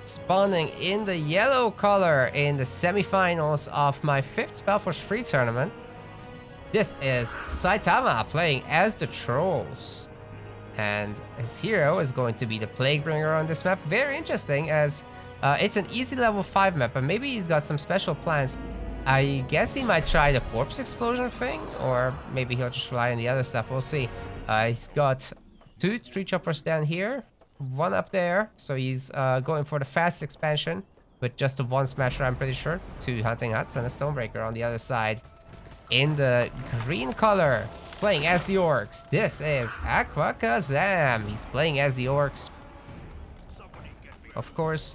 spawning in the yellow color in the semifinals of my 5th SpellForce free tournament. This is Saitama playing as the Trolls. And his hero is going to be the Plaguebringer on this map. Very interesting, as it's an easy level 5 map, but maybe he's got some special plans. I guess he might try the corpse explosion thing, or maybe he'll just rely on the other stuff. We'll see. He's got 2 tree choppers down here, 1 up there, so he's going for the fast expansion with just the 1 smasher, I'm pretty sure. 2 hunting huts and a stonebreaker on the other side. In the green color, playing as the Orcs, this is AquaKazam. He's playing as the Orcs, of course,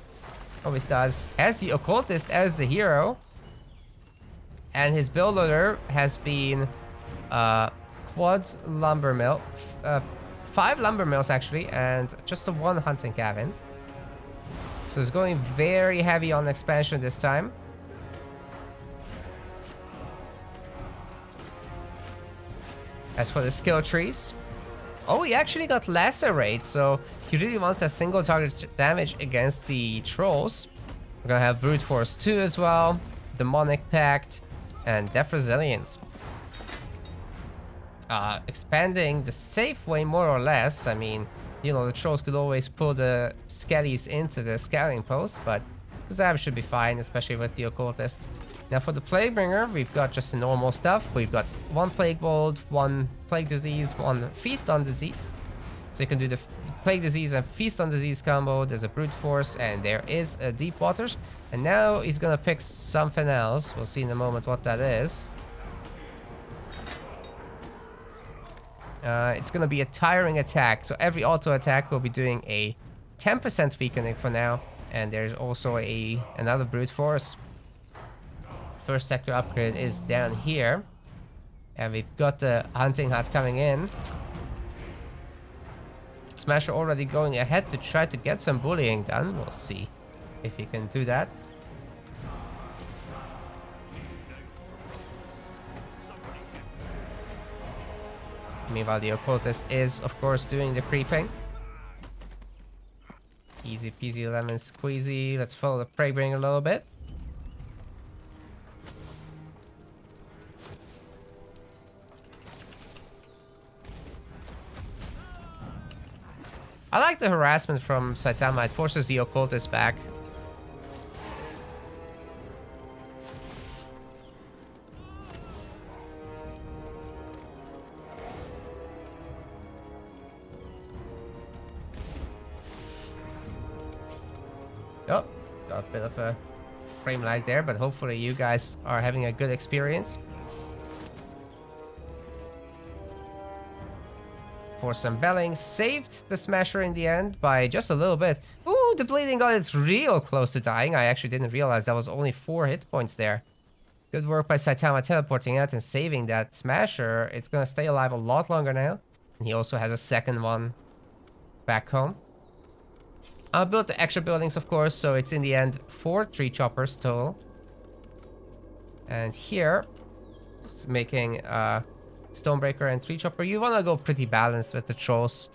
always does. Has the Occultist as the hero. And his build order has been quad lumber mill, 5 lumber mills actually, and just a 1 hunting cabin. So he's going very heavy on expansion this time. As for the skill trees, oh, he actually got lacerate, so he really wants that single target damage against the trolls. We're gonna have brute force 2 as well, demonic pact, and Death Resilience. Expanding the safe way more or less. I mean, you know, the trolls could always pull the skellies into the scouting post, but Kazam should be fine, especially with the occultist. Now for the Plaguebringer, we've got just the normal stuff. We've got 1 Plague Bolt, 1 Plague Disease, 1 Feast on Disease. So you can do the Plague Disease and Feast on Disease combo. There's a Brute Force, and there is a Deep Waters. And now he's gonna pick something else. We'll see in a moment what that is. It's gonna be a Tiring Attack. So every auto attack will be doing a 10% weakening for now. And there's also another Brute Force. First sector upgrade is down here. And we've got the hunting hut coming in. Smasher already going ahead to try to get some bullying done. We'll see if he can do that. Meanwhile, the occultist is, of course, doing the creeping. Easy peasy lemon squeezy. Let's follow the Plaguebringer a little bit. I like the harassment from Saitama. It forces the occultist back. Oh, got a bit of a frame lag there, but hopefully you guys are having a good experience. For some belling, saved the smasher in the end by just a little bit. Ooh, the bleeding got it real close to dying. I actually didn't realize that was only 4 hit points there. Good work by Saitama teleporting out and saving that smasher. It's gonna stay alive a lot longer now. And he also has a second one back home. I'll build the extra buildings, of course, so it's in the end 4 tree choppers total. And here, just making Stonebreaker and Tree Chopper. You want to go pretty balanced with the trolls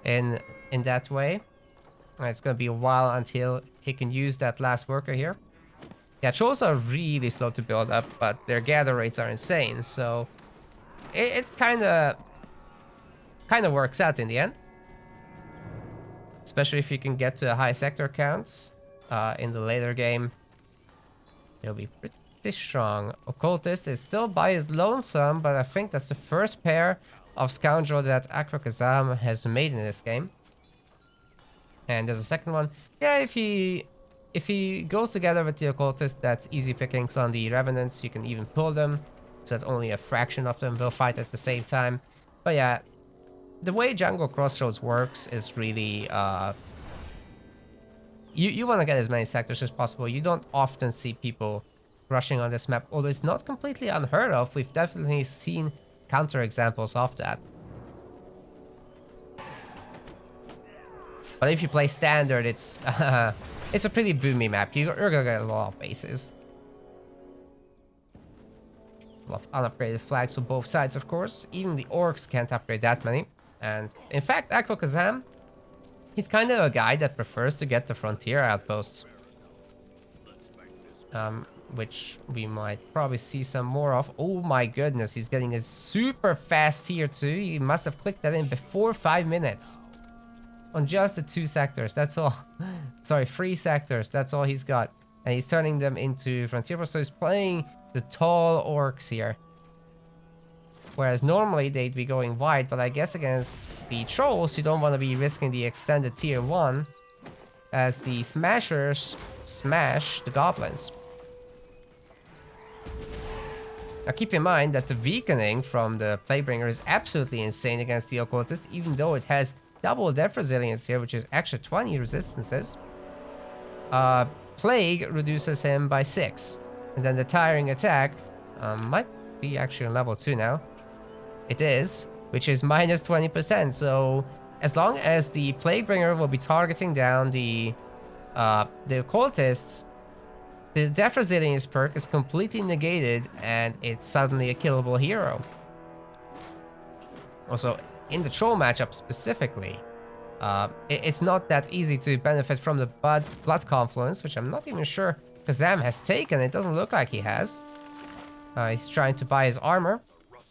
in that way. It's going to be a while until he can use that last worker here. Yeah, trolls are really slow to build up, but their gather rates are insane, so it kind of works out in the end. Especially if you can get to a high sector count in the later game. It'll be pretty strong. Occultist is still by his lonesome, but I think that's the first pair of Scoundrel that AquaKazam has made in this game. And there's a second one. Yeah, if he goes together with the Occultist, that's easy pickings on the Revenants. You can even pull them, so that only a fraction of them will fight at the same time. But yeah, the way Jungle Crossroads works is really you want to get as many sectors as possible. You don't often see people rushing on this map, although it's not completely unheard of. We've definitely seen counter examples of that. But if you play standard, it's a pretty boomy map. You're gonna get a lot of bases. A lot of unupgraded flags for both sides, of course. Even the orcs can't upgrade that many. And in fact, AquaKazam He's kind of a guy that prefers to get the frontier outposts. Which we might probably see some more of. Oh my goodness, he's getting a super fast tier 2. He must have clicked that in before 5 minutes. On just the 2 sectors, that's all. Sorry, 3 sectors, that's all he's got. And he's turning them into frontier posts, so he's playing the tall orcs here. Whereas normally they'd be going wide, but I guess against the trolls, you don't want to be risking the extended tier 1. As the smashers smash the goblins. Now keep in mind that the weakening from the Plaguebringer is absolutely insane against the Occultist, even though it has double death resilience here, which is actually 20 resistances. Plague reduces him by 6. And then the tiring attack might be actually on level 2 now. It is, which is minus 20%. So as long as the Plaguebringer will be targeting down the Occultist, the Death Resilience perk is completely negated and it's suddenly a killable hero. Also, in the Troll matchup specifically, it's not that easy to benefit from the Blood Confluence, which I'm not even sure Kazam has taken. It doesn't look like he has. He's trying to buy his armor,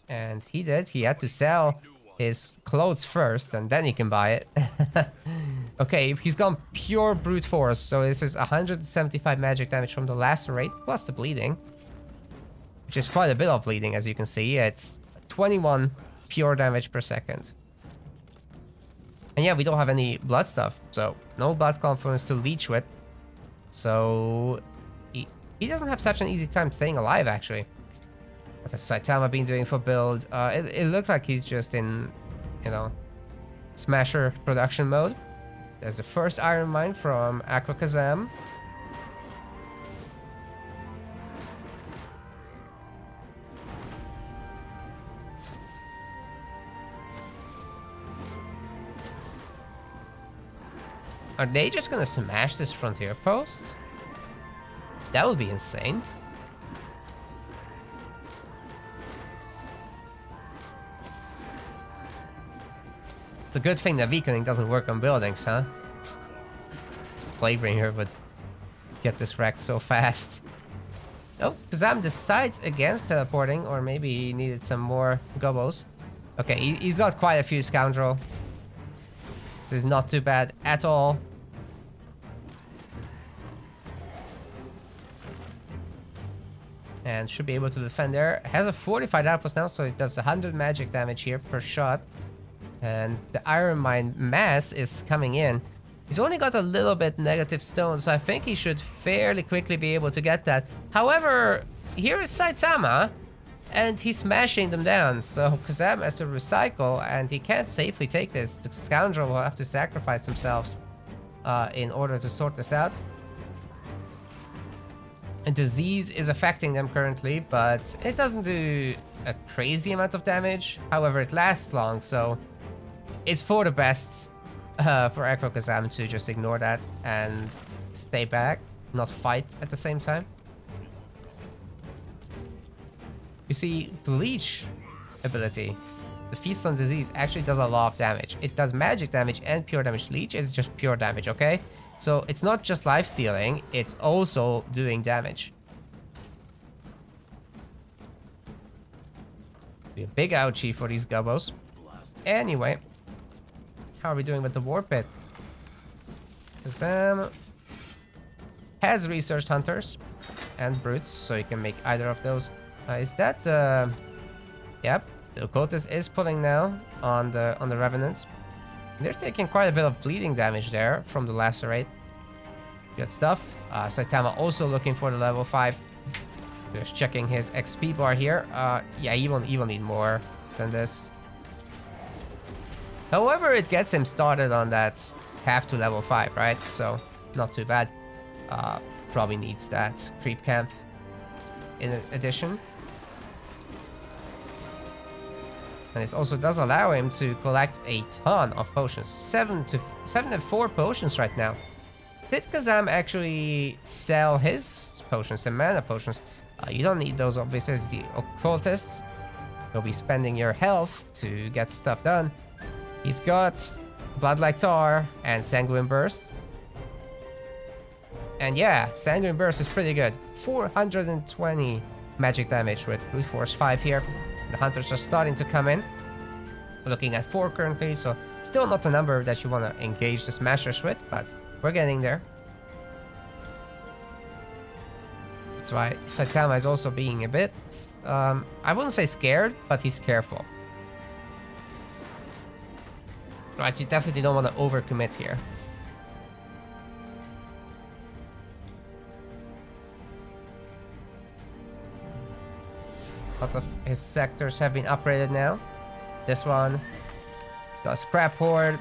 and he did. He had to sell his clothes first, and then he can buy it. Okay, he's gone pure brute force, so this is 175 magic damage from the lacerate, plus the bleeding. Which is quite a bit of bleeding, as you can see. It's 21 pure damage per second. And yeah, we don't have any blood stuff, so no blood confluence to leech with. So he doesn't have such an easy time staying alive, actually. What has Saitama been doing for build? It looks like he's just in, you know, Smasher production mode. There's the first Iron Mine from AquaKazam. Are they just gonna smash this frontier post? That would be insane. It's a good thing that weakening doesn't work on buildings, huh? Plaguebringer would get this wrecked so fast. Oh, Kazam decides against teleporting, or maybe he needed some more gobos. Okay, he's got quite a few scoundrel. This is not too bad at all. And should be able to defend there. Has a fortified outpost now, so it does 100 magic damage here per shot. And the Iron Mine mass is coming in. He's only got a little bit negative stone, so I think he should fairly quickly be able to get that. However, here is Saitama, and he's smashing them down. So Kazam has to recycle, and he can't safely take this. The Scoundrel will have to sacrifice themselves in order to sort this out. A disease is affecting them currently, but it doesn't do a crazy amount of damage. However, it lasts long, so it's for the best for AquaKazam to just ignore that and stay back, not fight at the same time. You see, the Leech ability, the Feast on Disease, actually does a lot of damage. It does magic damage and pure damage. Leech is just pure damage, okay? So it's not just life stealing, it's also doing damage. Be a big ouchie for these gubbos. Anyway, how are we doing with the War Pit? Kazam has researched hunters and brutes, so you can make either of those. Is that yep, the Occultist is pulling now on the Revenants. They're taking quite a bit of bleeding damage there from the Lacerate. Good stuff. Saitama also looking for the level 5. Just checking his XP bar here. Yeah, he will need more than this. However, it gets him started on that path to level 5, right? So, not too bad. Probably needs that creep camp in addition. And it also does allow him to collect a ton of potions. 7 and 4 potions right now. Did Kazam actually sell his potions and mana potions? You don't need those, obviously, as the Occultist. You'll be spending your health to get stuff done. He's got Blood Like Tar and Sanguine Burst. And yeah, Sanguine Burst is pretty good. 420 magic damage with Brute Force 5 here. The Hunters are starting to come in. We're looking at 4 currently, so still not a number that you want to engage the Smashers with, but we're getting there. That's why Saitama is also being a bit, I wouldn't say scared, but he's careful. Right, you definitely don't want to overcommit here. Lots of his sectors have been upgraded now. This one, he's got a Scrap Horde.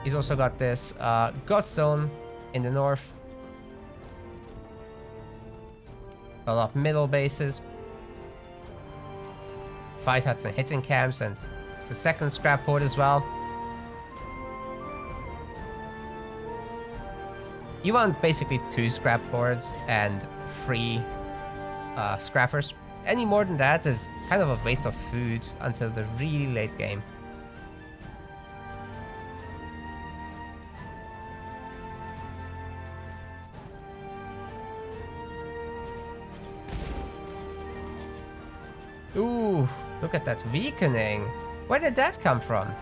He's also got this Godstone in the north. A lot of middle bases. Fight huts and hitting camps, and the second Scrap Horde as well. You want basically 2 Scrap Hordes and 3 Scrappers. Any more than that is kind of a waste of food until the really late game. Ooh, look at that weakening. Where did that come from?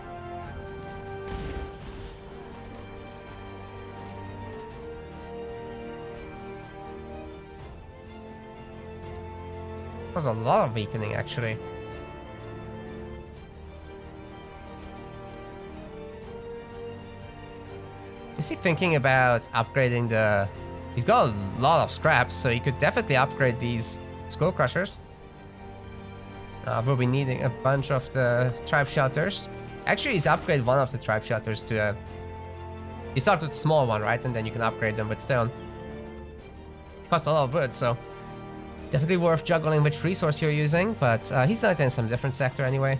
Was a lot of weakening actually. Is he thinking about upgrading the... He's got a lot of scraps, so he could definitely upgrade these Skull Crushers. We'll be needing a bunch of the Tribe Shelters. Actually, he's upgraded one of the Tribe Shelters to a... You start with a small one, right? And then you can upgrade them, but still. Costs a lot of wood, so... Definitely worth juggling which resource you're using, but he's done it in some different sector anyway.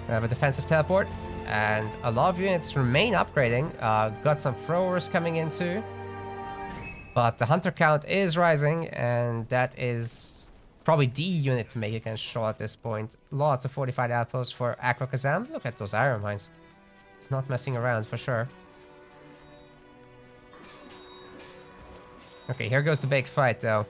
We have a defensive teleport, and a lot of units remain upgrading. Got some throwers coming in too. But the hunter count is rising, and that is probably the unit to make against Shaw at this point. Lots of fortified outposts for AquaKazam. Look at those iron mines. It's not messing around for sure. Okay, here goes the big fight though.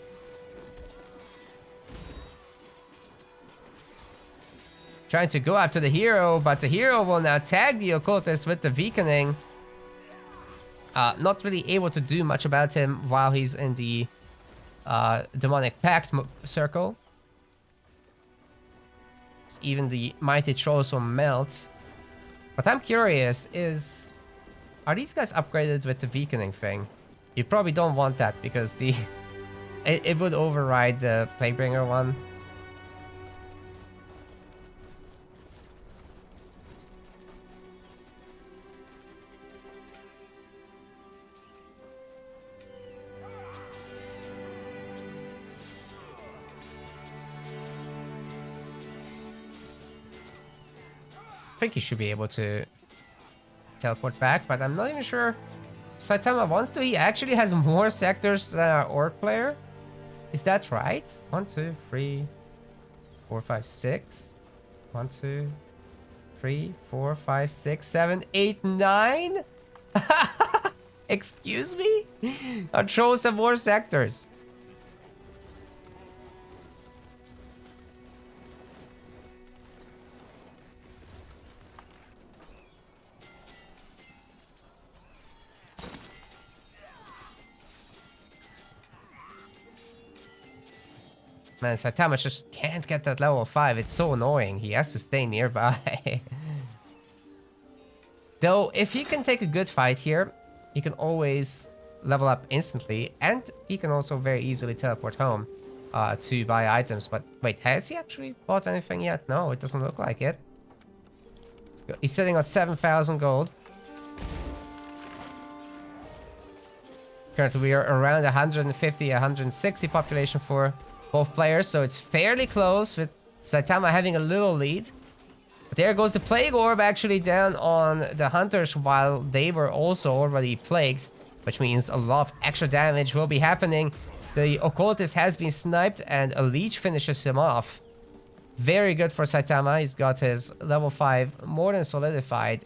Trying to go after the hero, but the hero will now tag the occultist with the weakening. Not really able to do much about him while he's in the demonic pact circle. Even the mighty trolls will melt. What I'm curious is, are these guys upgraded with the weakening thing? You probably don't want that because the it would override the Plaguebringer one. I think he should be able to teleport back, but I'm not even sure Saitama wants to. He actually has more sectors than our Orc player. Is that right? 1, 2, 3, 4, 5, 6. 1, 2, 3, 4, 5, 6, 7, 8, 9? Excuse me? Our trolls have more sectors. Man, Saitama just can't get that level 5. It's so annoying. He has to stay nearby. Though, if he can take a good fight here, he can always level up instantly. And he can also very easily teleport home to buy items. But wait, has he actually bought anything yet? No, it doesn't look like it. He's sitting on 7,000 gold. Currently, we are around 150, 160 population for both players, so it's fairly close with Saitama having a little lead. But there goes the Plague Orb actually down on the Hunters while they were also already plagued, which means a lot of extra damage will be happening. The Occultist has been sniped and a Leech finishes him off. Very good for Saitama. He's got his level 5 more than solidified.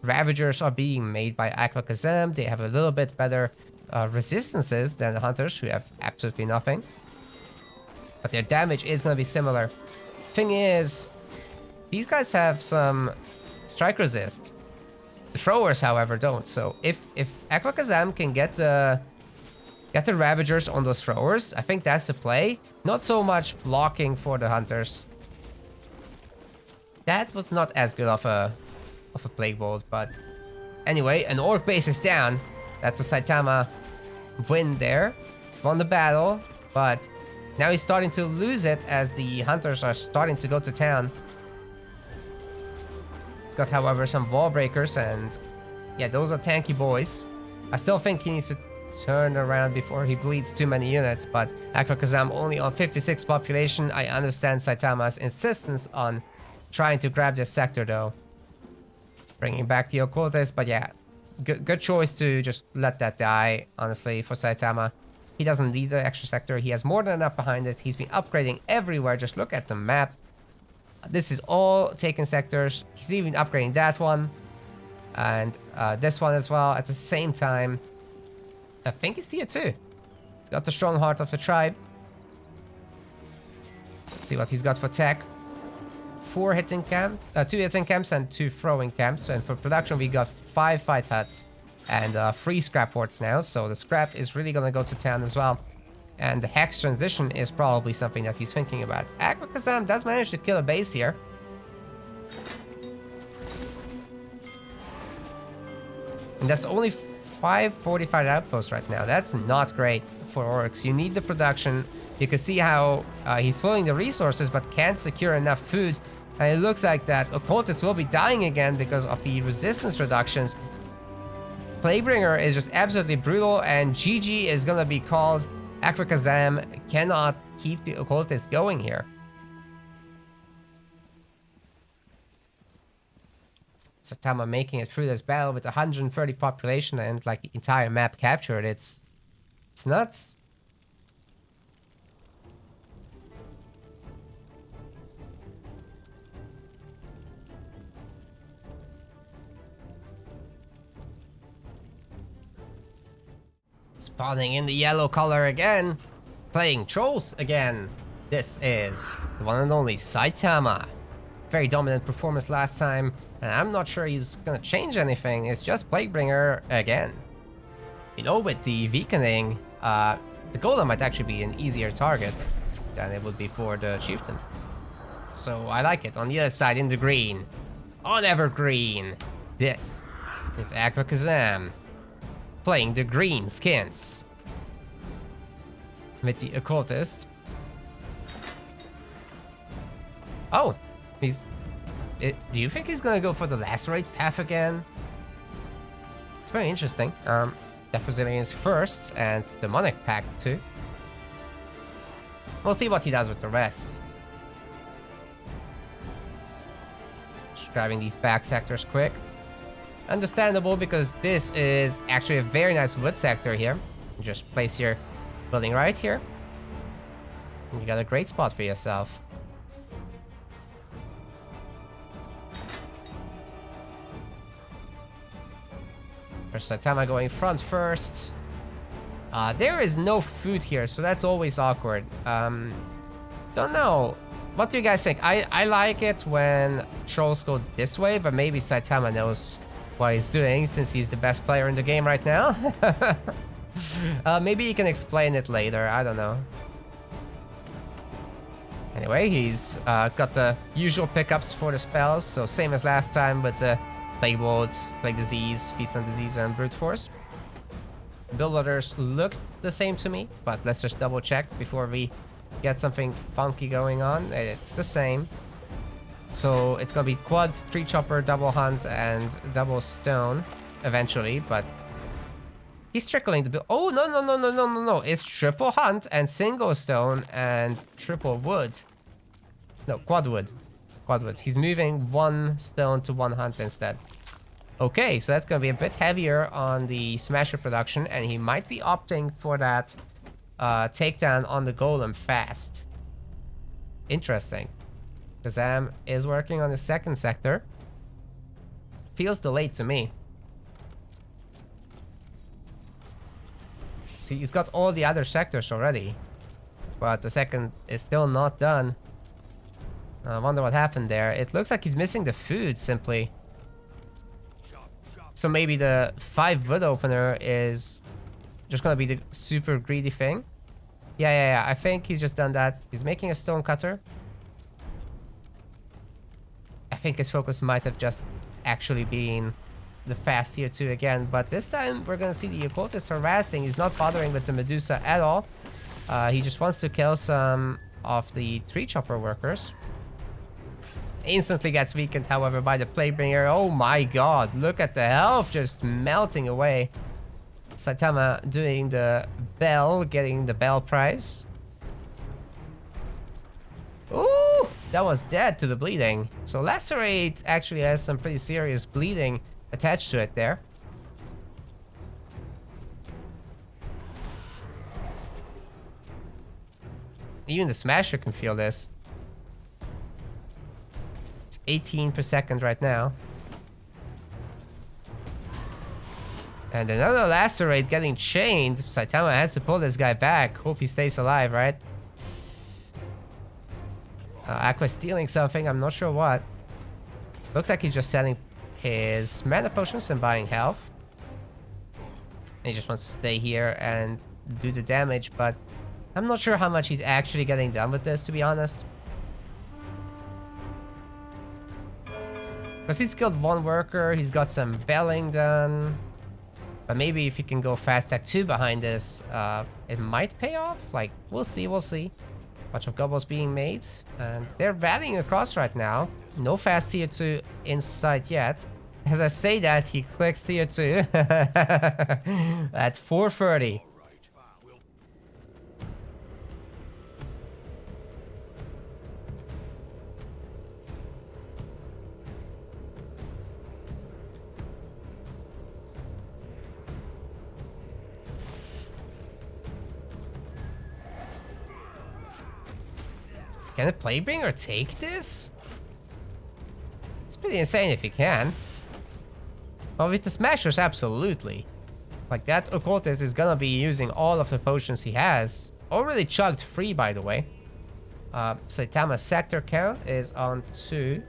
Ravagers are being made by AquaKazam. They have a little bit better resistances than the Hunters, who have absolutely nothing. But their damage is going to be similar. Thing is, these guys have some strike resist. The throwers, however, don't. So if AquaKazam can get the Ravagers on those throwers, I think that's the play. Not so much blocking for the Hunters. That was not as good of a Plague Bolt, but anyway, an Orc base is down. That's a Saitama win there. He's won the battle, but now he's starting to lose it as the Hunters are starting to go to town. He's got, however, some wall breakers, and yeah, those are tanky boys. I still think he needs to turn around before he bleeds too many units, but AquaKazam only on 56 population. I understand Saitama's insistence on trying to grab this sector, though. Bringing back the Occultist, but yeah, good choice to just let that die, honestly, for Saitama. He doesn't need the extra sector. He has more than enough behind it. He's been upgrading everywhere. Just look at the map. This is all taken sectors. He's even upgrading that one. And this one as well at the same time. I think he's tier 2. He's got the strong heart of the tribe. Let's see what he's got for tech. 2 hitting camps and 2 throwing camps. And for production, we got 5 fight huts and 3 scrap ports now. So the scrap is really going to go to town as well. And the hex transition is probably something that he's thinking about. AquaKazam does manage to kill a base here. And that's only 5 fortified outposts right now. That's not great for Orcs. You need the production. You can see how he's flowing the resources but can't secure enough food. And it looks like that Occultist will be dying again because of the resistance reductions. Plaguebringer is just absolutely brutal, and GG is gonna be called. AquaKazam cannot keep the Occultist going here. Saitama making it through this battle with 130 population and like the entire map captured. It's nuts. Spawning in the yellow color again. Playing trolls again. This is the one and only Saitama. Very dominant performance last time, and I'm not sure he's gonna change anything. It's just Plaguebringer again. You know, with the weakening, the Golem might actually be an easier target than it would be for the Chieftain. So I like it. On the other side, in the green, on Evergreen, this is AquaKazam. Playing the green skins with the Occultist. Oh, do you think he's gonna go for the Lacerate path again? It's very interesting. Death Resilience first and Demonic Pact too. We'll see what he does with the rest. Just grabbing these back sectors quick. Understandable, because this is actually a very nice wood sector here. You just place your building right here. And you got a great spot for yourself. First Saitama going front first. There is no food here, so that's always awkward. Don't know. What do you guys think? I like it when trolls go this way, but maybe Saitama knows what he's doing since he's the best player in the game right now. Maybe he can explain it later. I don't know. Anyway, he's got the usual pickups for the spells, so same as last time with the Plague Bolt, Plague Disease, Feast on Disease, and Brute Force. Build orders looked the same to me, but let's just double check before we get something funky going on. It's the same. So it's gonna be quad, 3 chopper, double hunt, and double stone eventually, but he's trickling the build. Oh, no. It's triple hunt and single stone and triple wood. No, quad wood. Quad wood. He's moving 1 stone to 1 hunt instead. Okay, so that's gonna be a bit heavier on the Smasher production, and he might be opting for that takedown on the Golem fast. Interesting. Kazam is working on the second sector. feels delayed to me. See, he's got all the other sectors already, but the second is still not done. I wonder what happened there. It looks like he's missing the food, simply. So maybe the 5 wood opener is just gonna be the super greedy thing. Yeah. I think he's just done that. He's making a stone cutter. I think his focus might have just actually been the fast tier 2 again, but this time we're gonna see the occultist harassing. He's not bothering with the Medusa at all. He just wants to kill some of the tree chopper workers. Instantly gets weakened, however, by the Plaguebringer. Oh my god, look at the health just melting away. Saitama doing the bell, getting the bell prize. Ooh, that was dead to the bleeding. So Lacerate actually has some pretty serious bleeding attached to it there. Even the Smasher can feel this. It's 18 per second right now. And another Lacerate getting chained. Saitama has to pull this guy back. Hope he stays alive, right? Aqua stealing something, I'm not sure what. Looks like he's just selling his mana potions and buying health. And he just wants to stay here and do the damage, but I'm not sure how much he's actually getting done with this, to be honest. Because he's killed 1 worker, he's got some belling done. But maybe if you can go fast tech 2 behind this, it might pay off. Like, we'll see. Bunch of gobbles being made, and they're rallying across right now. No fast tier 2 in sight yet. As I say that, he clicks tier 2 at 4:30. Can the Plaguebringer take this? It's pretty insane if he can. Well, with the Smashers, absolutely. Like, that Occultist is gonna be using all of the potions he has. Already chugged 3, by the way. Saitama's sector count is on 2.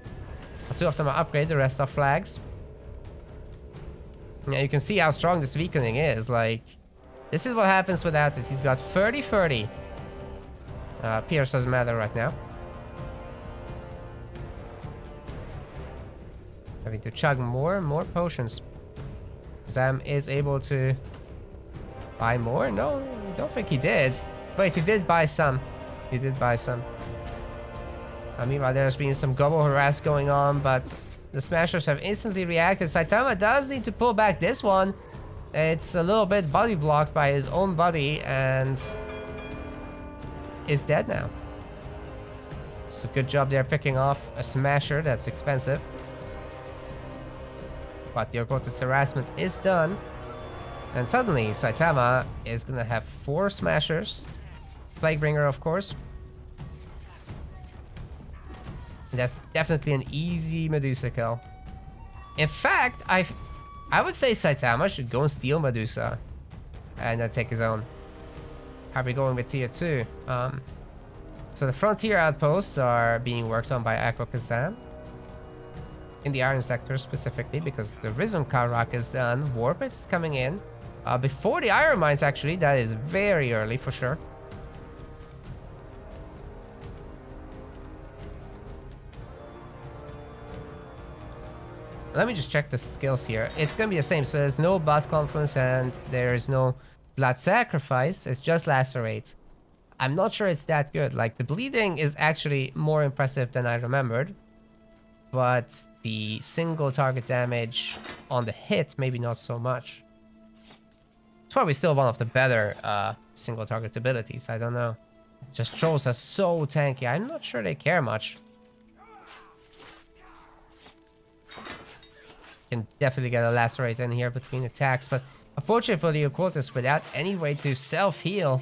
2 of them are upgraded, the rest are flags. Yeah, you can see how strong this weakening is. Like, this is what happens without it. He's got 30-30. Pierce doesn't matter right now. Having to chug more and more potions. Zam is able to buy more? No, don't think he did. Wait, he did buy some. He did buy some. Meanwhile, there's been some gobble harass going on, but the Smashers have instantly reacted. Saitama does need to pull back this one. It's a little bit body blocked by his own body, and is dead now. So good job there picking off a Smasher. That's expensive. But the Occultist harassment is done. And suddenly Saitama is gonna have 4 Smashers. Plaguebringer, of course. And that's definitely an easy Medusa kill. In fact, I would say Saitama should go and steal Medusa. And then take his own. How are we going with tier 2? So the frontier outposts are being worked on by AquaKazam. In the Iron Sector specifically, because the Risen Karak is done. Warp is coming in. Before the Iron Mines, actually. That is very early for sure. Let me just check the skills here. It's gonna be the same. So there's no Blood Confluence and there is no Blood Sacrifice. It's just Lacerate. I'm not sure it's that good. Like, the bleeding is actually more impressive than I remembered. But the single target damage on the hit, maybe not so much. It's probably still one of the better single target abilities. I don't know. Just trolls are so tanky. I'm not sure they care much. Can definitely get a Lacerate in here between attacks, but unfortunately for the Occultist, without any way to self-heal,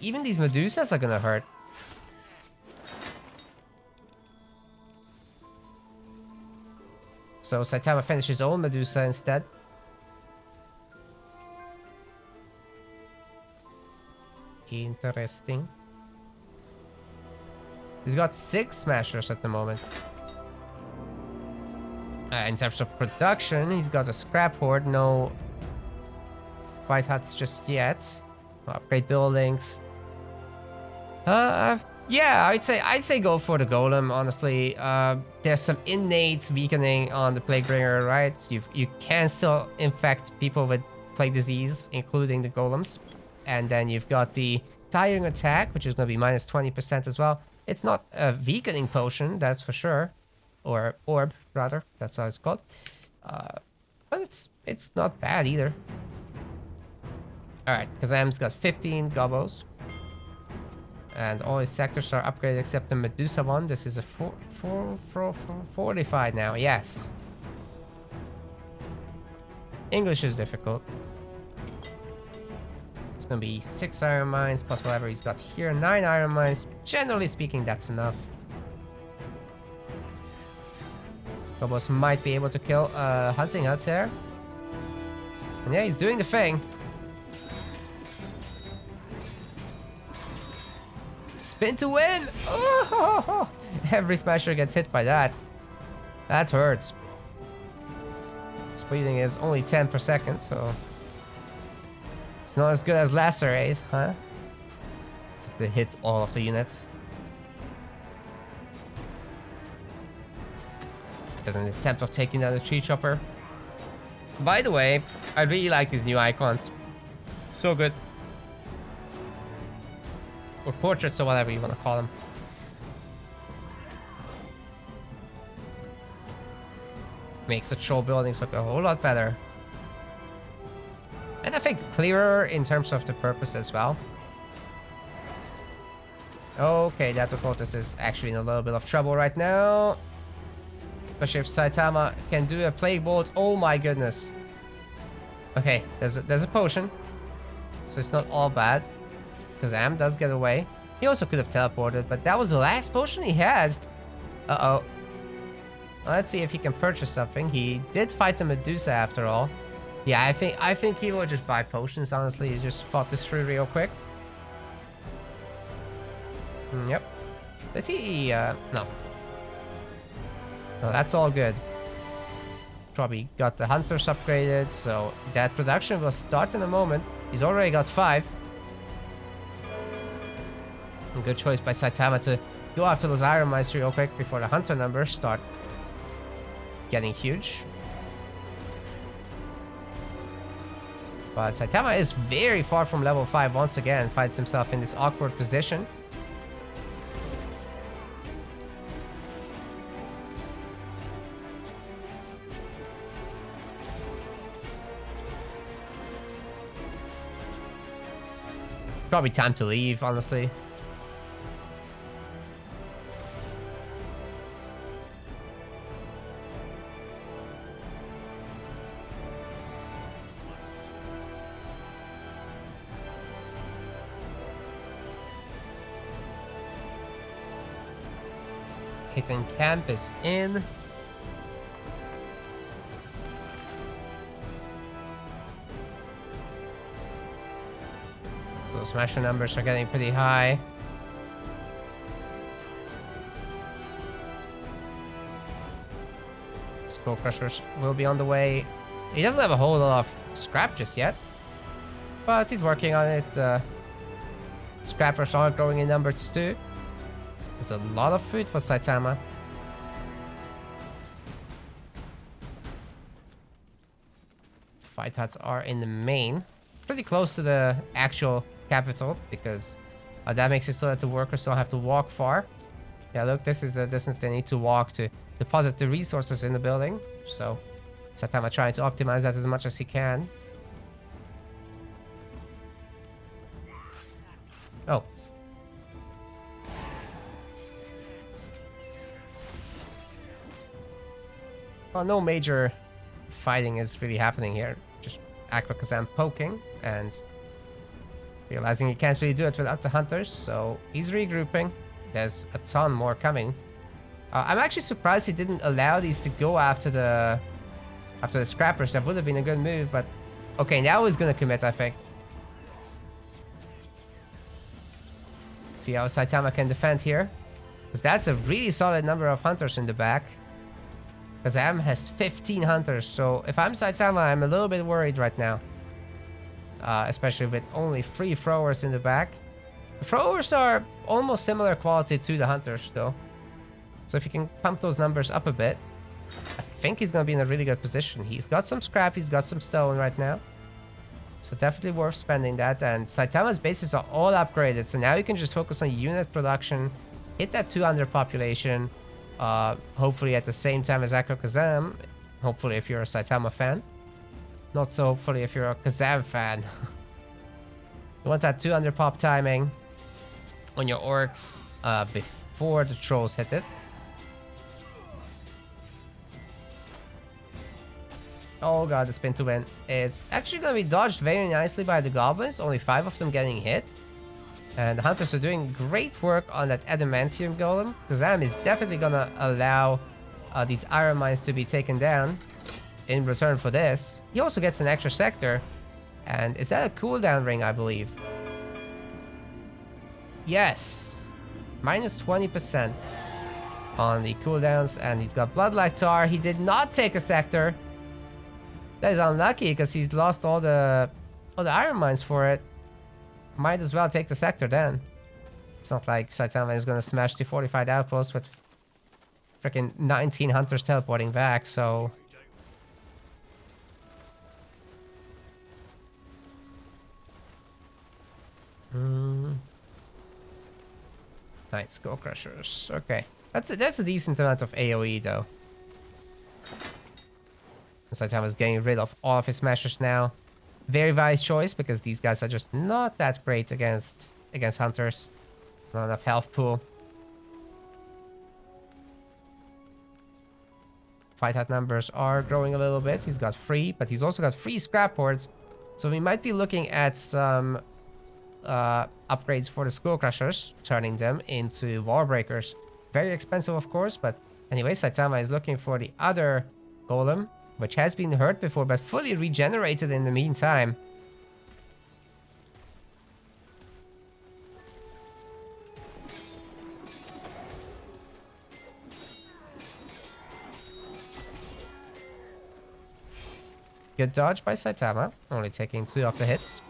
even these Medusas are gonna hurt. so Saitama finished his own Medusa instead. Interesting. He's got 6 smashers at the moment. In terms of production, he's got a scrap horde, no fight huts just yet. Upgrade buildings. Yeah, I'd say go for the golem. Honestly, there's some innate weakening on the plague bringer, right? You can still infect people with plague disease, including the golems, and then you've got the tiring attack, which is going to be minus 20% as well. It's not a weakening potion, that's for sure, or orb rather. That's how it's called. But it's not bad either. All right, Kazam's got 15 gobos. And all his sectors are upgraded except the Medusa one. This is a 45 now, yes. English is difficult. It's gonna be 6 iron mines plus whatever he's got here. 9 iron mines. Generally speaking, that's enough. Gobos might be able to kill hunting hut here. And yeah, he's doing the thing. Spin to win! Oh, every smasher gets hit by that. That hurts. His bleeding is only 10 per second, so it's not as good as lacerate, huh? Except it hits all of the units. As an attempt of taking down the tree chopper. By the way, I really like these new icons. So good. Or portraits, or whatever you want to call them. Makes the troll buildings look a whole lot better. And I think clearer in terms of the purpose as well. Okay, that occultist is actually in a little bit of trouble right now. Especially if Saitama can do a plague bolt. Oh my goodness. Okay, there's a potion. So it's not all bad. Kazam does get away. He also could have teleported, but that was the last potion he had. Uh-oh. Let's see if he can purchase something. He did fight the Medusa after all. Yeah, I think he will just buy potions, honestly. He just fought this through real quick. Yep. Did he, no. No, that's all good. Probably got the hunters upgraded, so that production will start in a moment. He's already got 5. Good choice by Saitama to go after those iron mines real quick before the hunter numbers start getting huge. But Saitama is very far from level 5 once again, finds himself in this awkward position. Probably time to leave, honestly. Hitting camp is in. So smasher numbers are getting pretty high. Skull crushers will be on the way. He doesn't have a whole lot of scrap just yet, but he's working on it. Scrappers are growing in numbers too. There's a lot of food for Saitama. Fight huts are in the main, pretty close to the actual capital, because that makes it so that the workers don't have to walk far. Yeah, look, this is the distance they need to walk to deposit the resources in the building. So Saitama trying to optimize that as much as he can. Oh. Well, no major fighting is really happening here. Just AquaKazam poking and realizing he can't really do it without the hunters, so he's regrouping. There's a ton more coming. I'm actually surprised he didn't allow these to go after the scrappers. That would have been a good move, but okay, now he's gonna commit, I think. See how Saitama can defend here, because that's a really solid number of hunters in the back. Kazam has 15 hunters, so if I'm Saitama, I'm a little bit worried right now. Especially with only 3 throwers in the back. The throwers are almost similar quality to the hunters, though. So if you can pump those numbers up a bit, I think he's going to be in a really good position. He's got some scrap, he's got some stone right now. So definitely worth spending that. And Saitama's bases are all upgraded, so now you can just focus on unit production, hit that 200 population, hopefully at the same time as AquaKazam. Hopefully if you're a Saitama fan. Not so hopefully if you're a Kazam fan. You want that 200 pop timing on your orcs before the trolls hit it. Oh god, the spin to win is actually going to be dodged very nicely by the goblins. Only 5 of them getting hit. And the hunters are doing great work on that adamantium golem. Kazam is definitely going to allow these iron mines to be taken down in return for this. He also gets an extra sector. And is that a cooldown ring, I believe? Yes. Minus 20% on the cooldowns. And he's got Blood like Tar. He did not take a sector. That is unlucky because he's lost all the iron mines for it. Might as well take the sector then. It's not like Saitama is gonna smash the fortified outpost with freaking 19 hunters teleporting back, so... Nice, Skull Crushers. Okay. That's a decent amount of AoE though. Saitama's getting rid of all of his smashers now. Very wise choice because these guys are just not that great against hunters. Not enough health pool. Fight hat numbers are growing a little bit. He's got 3, but he's also got 3 scrap boards. So we might be looking at some upgrades for the Skull Crushers, turning them into wall breakers. Very expensive, of course, but anyway, Saitama is looking for the other golem, which has been hurt before, but fully regenerated in the meantime. Good dodge by Saitama, only taking 2 of the hits.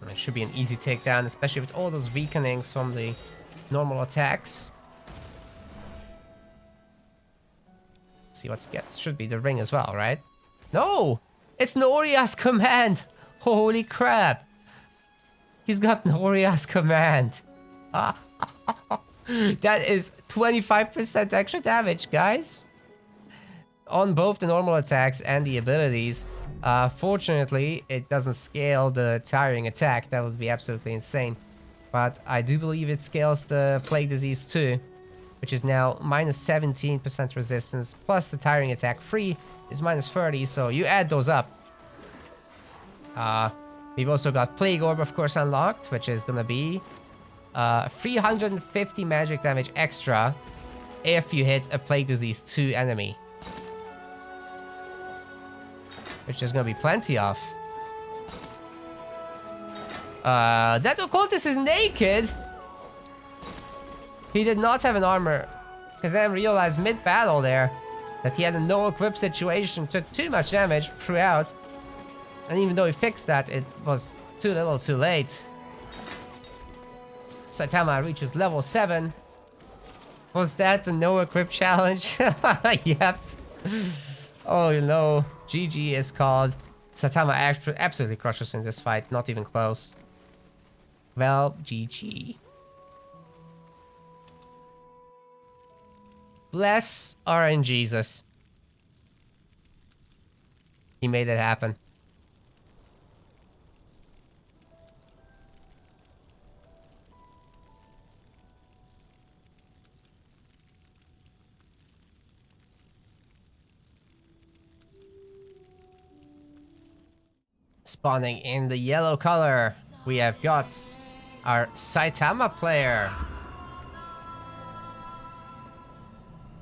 It should be an easy takedown, especially with all those weakenings from the normal attacks. See what he gets. Should be the ring as well, right? No! It's Noria's command! Holy crap! He's got Noria's command. That is 25% extra damage, guys. On both the normal attacks and the abilities. Fortunately, it doesn't scale the tiring attack. That would be absolutely insane. But I do believe it scales the plague disease too, which is now minus 17% resistance, plus the tiring attack free is minus 30, so you add those up. We've also got Plague Orb, of course, unlocked, which is gonna be 350 magic damage extra if you hit a Plague Disease 2 enemy. Which there's gonna be plenty of. That occultist is naked! He did not have an armor. Kazam realized mid-battle there that he had a no-equip situation, took too much damage throughout. And even though he fixed that, it was too little too late. Saitama reaches level 7. Was that the no-equip challenge? Yep. Oh no. GG is called. Saitama absolutely crushes in this fight. Not even close. Well, GG. Bless RNGesus. He made it happen. Spawning in the yellow color, we have got our Saitama player.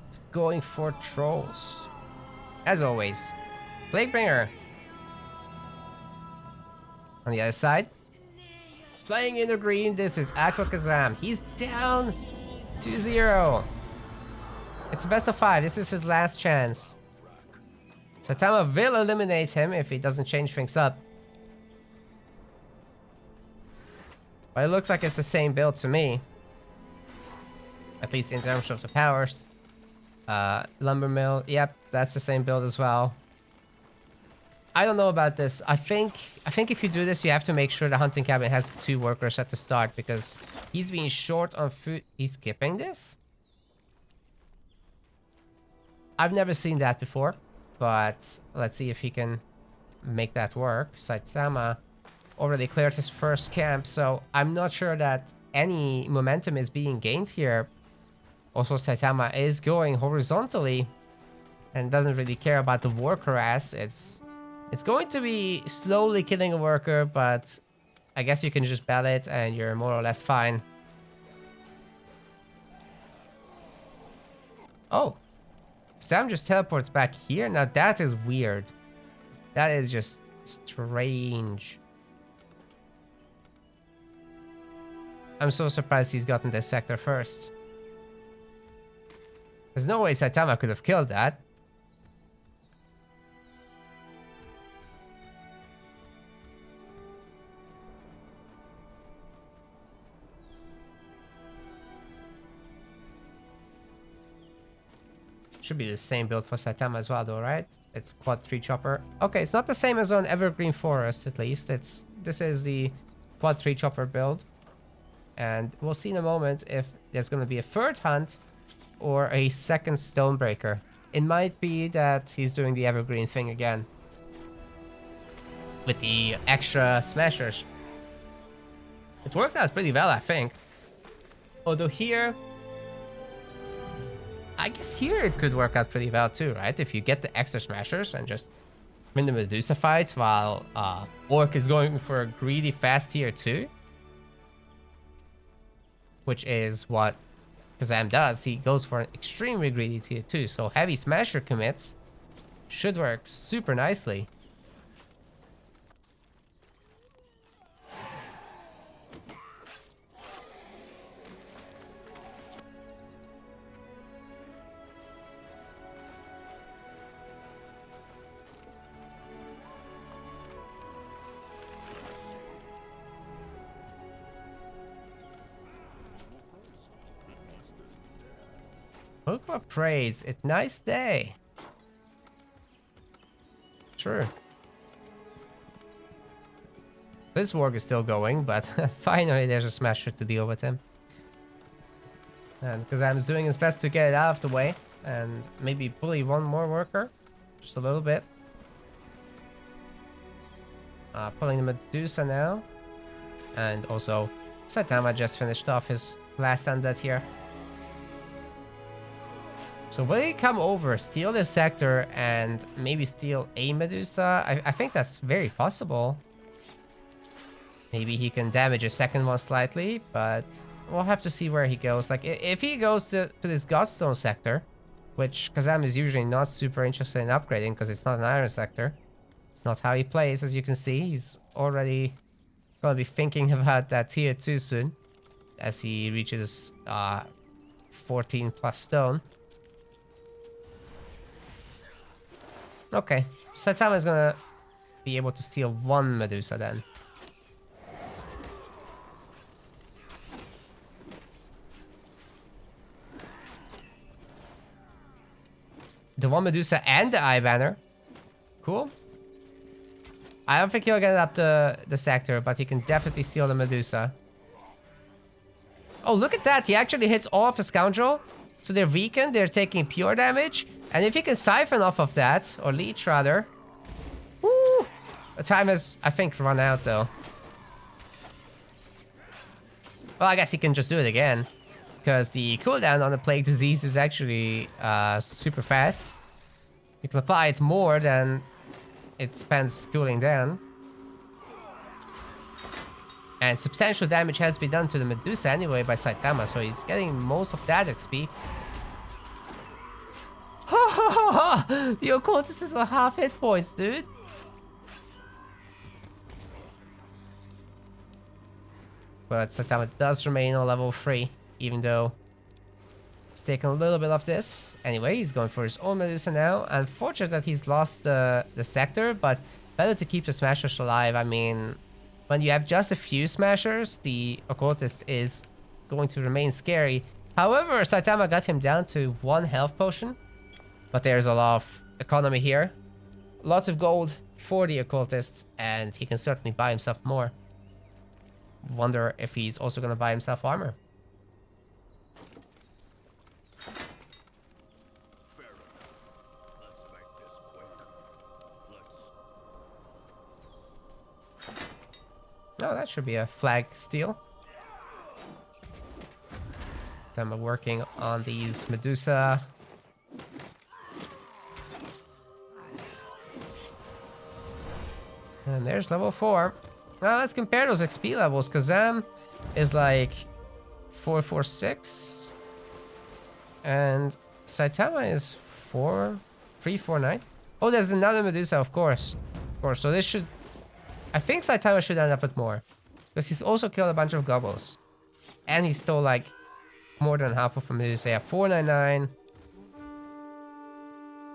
He's going for trolls. As always. Plaguebringer. On the other side. Playing in the green, this is AquaKazam. He's down 2-0. It's a best of 5. This is his last chance. Saitama will eliminate him if he doesn't change things up. But it looks like it's the same build to me. At least in terms of the powers. Lumber mill, yep, that's the same build as well. I don't know about this. I think if you do this, you have to make sure the hunting cabin has 2 workers at the start, because he's being short on food. He's skipping this? I've never seen that before, but let's see if he can make that work. Saitama already cleared his first camp, so I'm not sure that any momentum is being gained here. Also, Saitama is going horizontally and doesn't really care about the worker as it's going to be slowly killing a worker, but I guess you can just bell it and you're more or less fine. Oh, Sam just teleports back here. Now that is weird. That is just strange. I'm so surprised he's gotten this sector first. There's no way Saitama could have killed that. Should be the same build for Saitama as well though, right? It's quad 3 chopper. Okay, it's not the same as on Evergreen Forest at least. This is the quad 3 chopper build. And we'll see in a moment if there's going to be a third hunt or a second Stonebreaker. It might be that he's doing the Evergreen thing again. With the extra smashers. It worked out pretty well, I think. Although here... I guess here it could work out pretty well too, right? If you get the extra smashers and just win the Medusa fights while Orc is going for a greedy fast tier 2. Which is what Kazam does. He goes for an extremely greedy tier 2. So heavy smasher commits should work super nicely. Look for praise. It's nice day. Sure. This warg is still going, but finally there's a smasher to deal with him. And Kazam's doing his best to get it out of the way and maybe bully one more worker. Just a little bit. Pulling the Medusa now. And also, Saitama just finished off his last undead here. So will he come over, steal this sector, and maybe steal a Medusa? I think that's very possible. Maybe he can damage a second one slightly, but we'll have to see where he goes. Like, if he goes to this Godstone sector, which Kazam is usually not super interested in upgrading because it's not an iron sector. It's not how he plays, as you can see. He's already gonna be thinking about that tier 2 soon, as he reaches 14 plus stone. Okay, Saitama is gonna be able to steal one Medusa then. The one Medusa and the Eye Banner. Cool. I don't think he'll get up the sector, but he can definitely steal the Medusa. Oh, look at that. He actually hits all of a Scoundrel. So they're weakened, they're taking pure damage. And if he can siphon off of that, or leech rather. Woo! The time has, I think, run out though. Well, I guess he can just do it again. Because the cooldown on the Plague Disease is actually super fast. You can apply it more than it spends cooling down. And substantial damage has been done to the Medusa anyway by Saitama, so he's getting most of that XP. The occultist is on half hit points, dude. But Saitama does remain on level 3, even though he's taking a little bit of this. Anyway, he's going for his own Medusa now. Unfortunate that he's lost the sector, but better to keep the Smashers alive. I mean, when you have just a few Smashers, the occultist is going to remain scary. However, Saitama got him down to 1 health potion. But there's a lot of economy here. Lots of gold for the occultist, and he can certainly buy himself more. Wonder if he's also going to buy himself armor. Oh, that should be a flag steal. I'm working on these Medusa. And there's level 4. Now let's compare those XP levels. Kazam is like 446. And Saitama is 349. Oh, there's another Medusa, of course. Of course, so this should... I think Saitama should end up with more. Because he's also killed a bunch of gobbles. And he stole like more than half of a Medusa. Yeah, 499.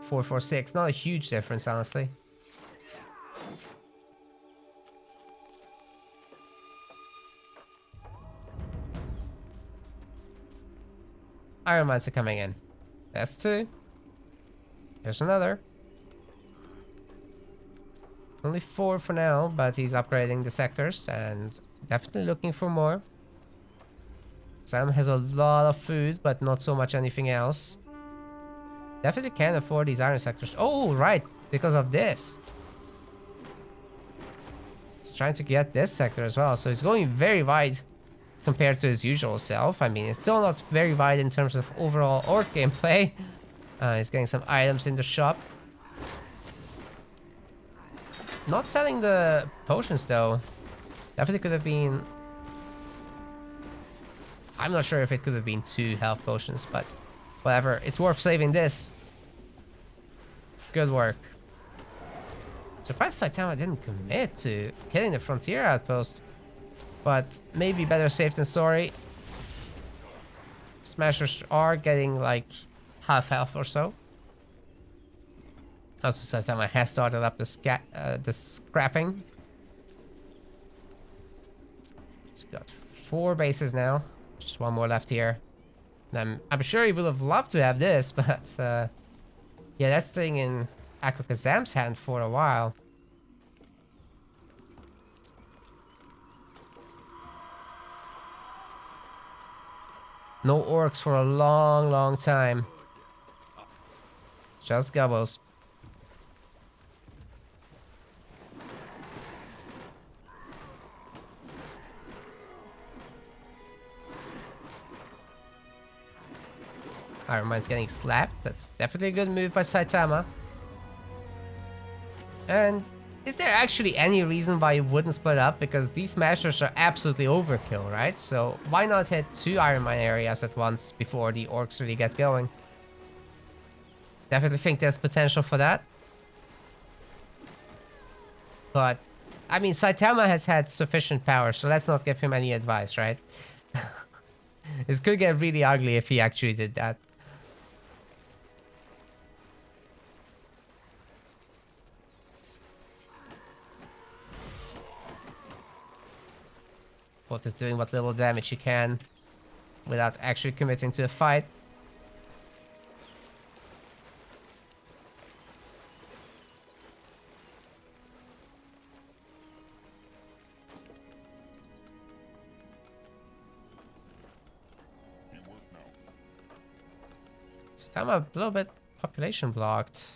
446. Not a huge difference, honestly. Iron Mines are coming in. That's 2. There's another. Only 4 for now, but he's upgrading the sectors and definitely looking for more. Sam has a lot of food, but not so much anything else. Definitely can't afford these iron sectors. Oh, right, because of this. He's trying to get this sector as well, so he's going very wide compared to his usual self. I mean, it's still not very wide in terms of overall orc gameplay. He's getting some items in the shop. Not selling the potions though. Definitely could have been... I'm not sure if it could have been 2 health potions, but whatever. It's worth saving this. Good work. Surprised Saitama didn't commit to killing the frontier outpost. But maybe better safe than sorry. Smashers are getting like half health or so. Also, Saitama has started up the scrapping. He's got 4 bases now. Just 1 more left here. And I'm sure he would have loved to have this, but yeah, that's staying in AquaKazam's hand for a while. No orcs for a long, long time. Just gobbles. Iron Mine's getting slapped. That's definitely a good move by Saitama. And is there actually any reason why you wouldn't split up? Because these smashers are absolutely overkill, right? So why not hit 2 Iron Mine areas at once before the orcs really get going? Definitely think there's potential for that. But, I mean, Saitama has had sufficient power, so let's not give him any advice, right? This could get really ugly if he actually did that. Bot is doing what little damage he can without actually committing to a fight. So I'm a little bit population blocked.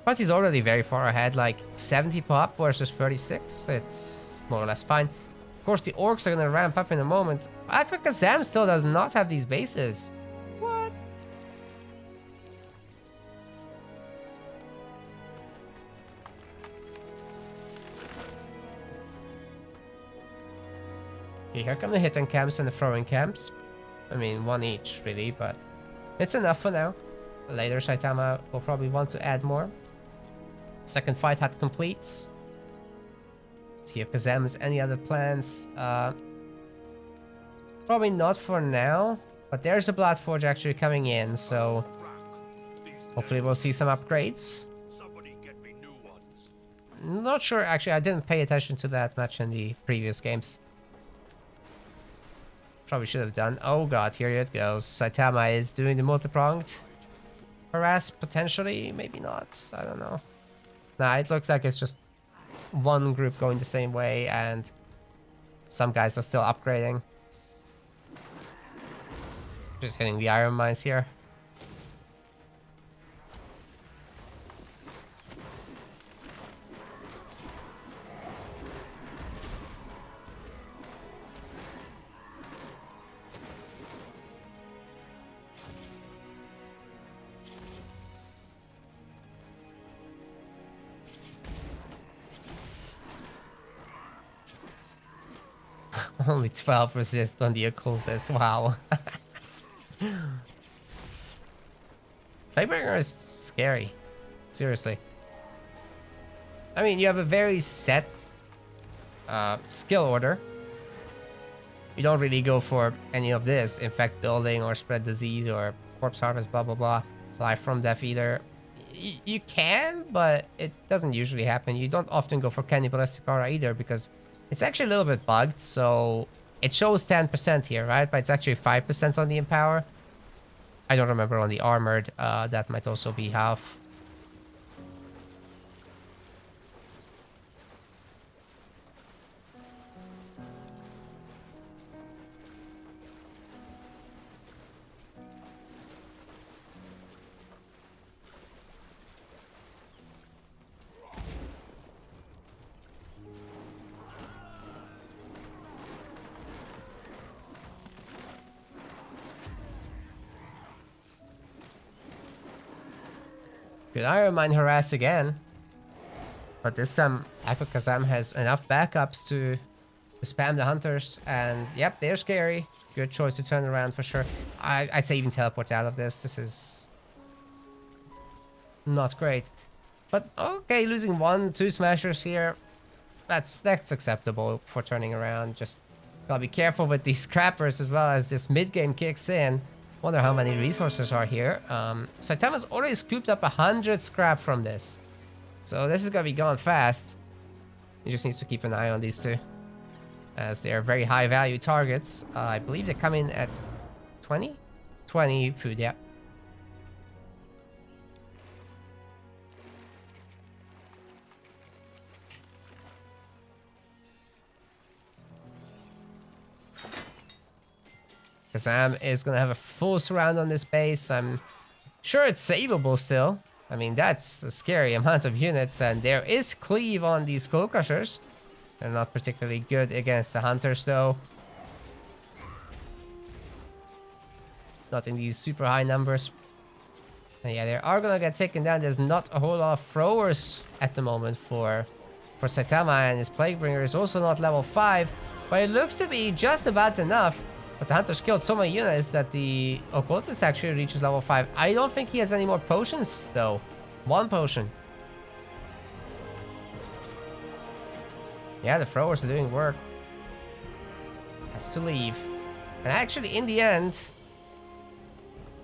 But he's already very far ahead, like 70 pop versus 36. It's more or less fine. Of course, the orcs are gonna ramp up in a moment. AquaKazam still does not have these bases. What? Okay, here come the hitting camps and the throwing camps. I mean, one each, really, but it's enough for now. Later, Saitama will probably want to add more. Second fight hut completes. See if Kazam has any other plans. Probably not for now, but there's a Bloodforge actually coming in, so hopefully we'll see some upgrades. Not sure, actually, I didn't pay attention to that much in the previous games. Probably should have done. Oh god, here it goes. Saitama is doing the multi-pronged harass, potentially, maybe not. I don't know. Nah, it looks like it's just one group going the same way, and some guys are still upgrading. Just hitting the iron mines here. Only 12 resist on the occultist. Wow. Playbringer is scary. Seriously. I mean, you have a very set skill order. You don't really go for any of this. Infect building or spread disease or corpse harvest, blah, blah, blah. Fly from death either. You can, but it doesn't usually happen. You don't often go for cannibalistic aura either because it's actually a little bit bugged. So it shows 10% here, right? But it's actually 5% on the empower. I don't remember on the armored. That might also be half. Good Iron Mine harass again. But this time AquaKazam has enough backups to spam the hunters. And yep, they're scary. Good choice to turn around for sure. I'd say even teleport out of this. This is not great. But okay, losing 1-2 smashers here. That's acceptable for turning around. Just gotta be careful with these scrappers as well as this mid-game kicks in. Wonder how many resources are here. Saitama's already scooped up 100 scrap from this. So this is gonna be gone fast. He just needs to keep an eye on these two, as they are very high value targets. I believe they come in at 20? 20 food, yeah. Kazam is going to have a full surround on this base. I'm sure it's savable still. I mean, that's a scary amount of units. And there is cleave on these Skull Crushers. They're not particularly good against the Hunters, though. Not in these super high numbers. And yeah, they are going to get taken down. There's not a whole lot of throwers at the moment for Saitama. And his Plaguebringer is also not level 5. But it looks to be just about enough. But the Hunter's killed so many units that the Occultist actually reaches level 5. I don't think he has any more potions, though. 1 potion. Yeah, the throwers are doing work. Has to leave. And actually, in the end,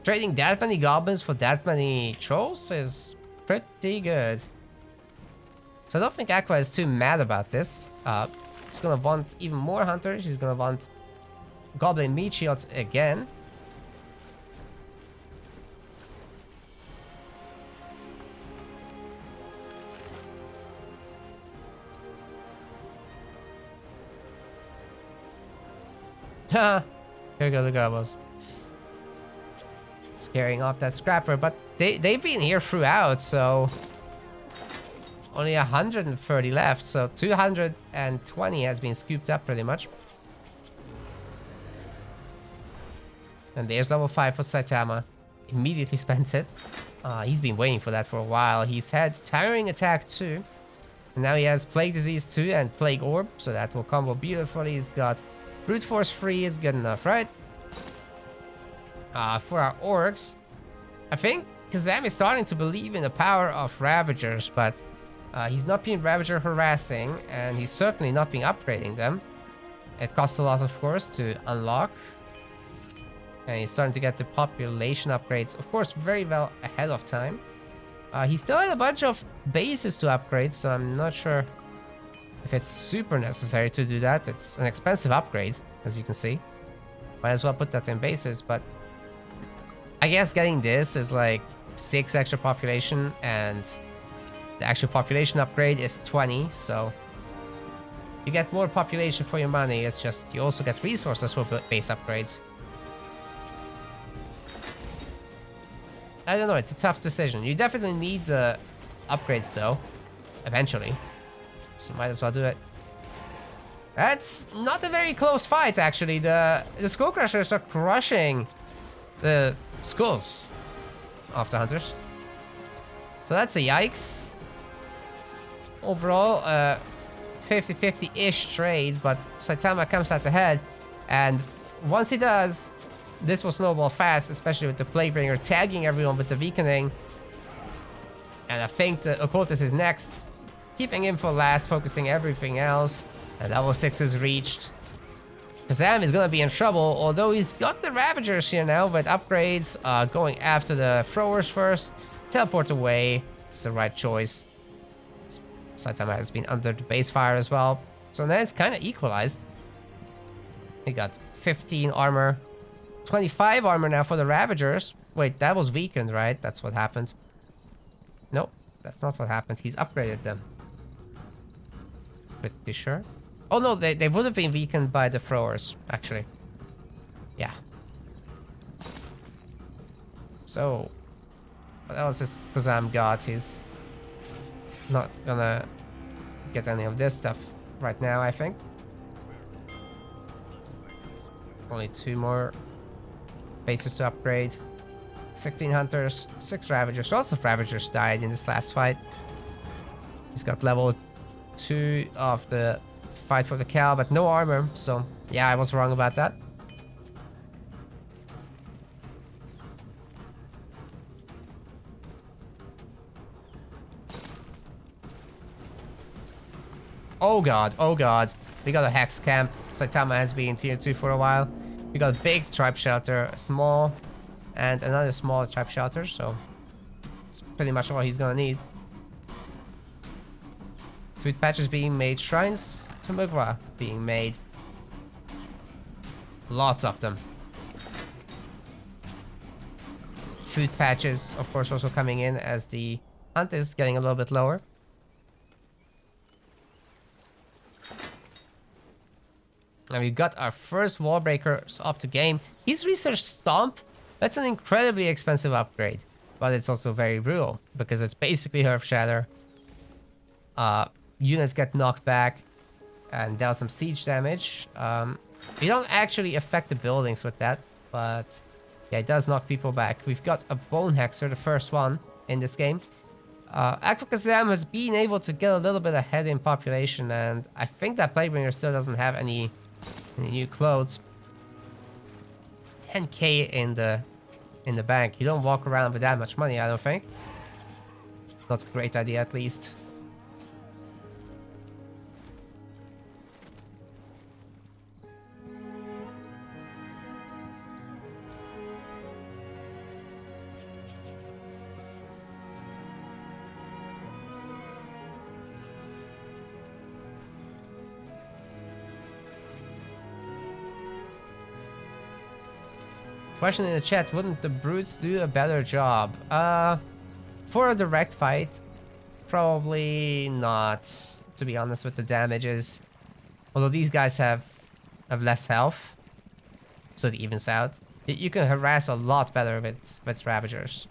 trading that many goblins for that many trolls is pretty good. So I don't think Aqua is too mad about this. He's gonna want even more hunters. He's gonna want Goblin meat shields again. Ha! Here go the goblins. Scaring off that scrapper, but they've been here throughout, so only 130 left, so 220 has been scooped up pretty much. And there's level 5 for Saitama. Immediately spends it. He's been waiting for that for a while. He's had Tiring Attack too. And now he has Plague Disease too and Plague Orb. So that will combo beautifully. He's got Brute Force 3 is good enough, right? For our Orcs, I think Kazam is starting to believe in the power of Ravagers, but he's not being Ravager harassing, and he's certainly not being upgrading them. It costs a lot, of course, to unlock. And he's starting to get the population upgrades, of course, very well ahead of time. He still had a bunch of bases to upgrade, so I'm not sure if it's super necessary to do that. It's an expensive upgrade, as you can see. Might as well put that in bases, but I guess getting this is like 6 extra population, and the actual population upgrade is 20, so you get more population for your money. It's just you also get resources for base upgrades. I don't know, it's a tough decision. You definitely need the upgrades though, eventually. So might as well do it. That's not a very close fight, actually. The Skull Crushers are crushing the skulls of the Hunters. So that's a yikes. Overall, 50-50-ish trade, but Saitama comes out ahead. And once he does, this will snowball fast, especially with the Plaguebringer tagging everyone with the weakening. And I think the Occultist is next. Keeping him for last, focusing everything else. And level 6 is reached. Kazam is gonna be in trouble, although he's got the Ravagers here now with upgrades. Going after the Throwers first. Teleport away. It's the right choice. Saitama has been under the base fire as well. So now it's kind of equalized. He got 15 armor. 25 armor now for the Ravagers. Wait, that was weakened, right? That's what happened. Nope, that's not what happened. He's upgraded them. Pretty sure. Oh no, they would have been weakened by the Throwers, actually. Yeah. So, what else has Kazam got? He's not gonna get any of this stuff right now, I think. Only 2 more bases to upgrade. 16 Hunters, 6 Ravagers. Lots of Ravagers died in this last fight. He's got level 2 of the fight for the cow, but no armor. So, yeah, I was wrong about that. Oh god, oh god. We got a Hex Camp. Saitama has been in tier 2 for a while. We got a big tribe shelter, a small, and another small tribe shelter, so it's pretty much all he's gonna need. Food patches being made, shrines to Mugwa being made. Lots of them. Food patches, of course, also coming in as the hunt is getting a little bit lower. And we've got our first wall breakers off the game. He's researched Stomp. That's an incredibly expensive upgrade, but it's also very brutal because it's basically Earth Shatter. Units get knocked back and deal some siege damage. You don't actually affect the buildings with that, but yeah, it does knock people back. We've got a Bone Hexer, the first one in this game. AquaKazam has been able to get a little bit ahead in population, and I think that Plaguebringer still doesn't have any new clothes. 10k in the bank. You don't walk around with that much money, I don't think. Not a great idea, at least. Question in the chat, wouldn't the brutes do a better job? For a direct fight, probably not, to be honest, with the damages. Although these guys have less health, so it evens out. You can harass a lot better with Ravagers.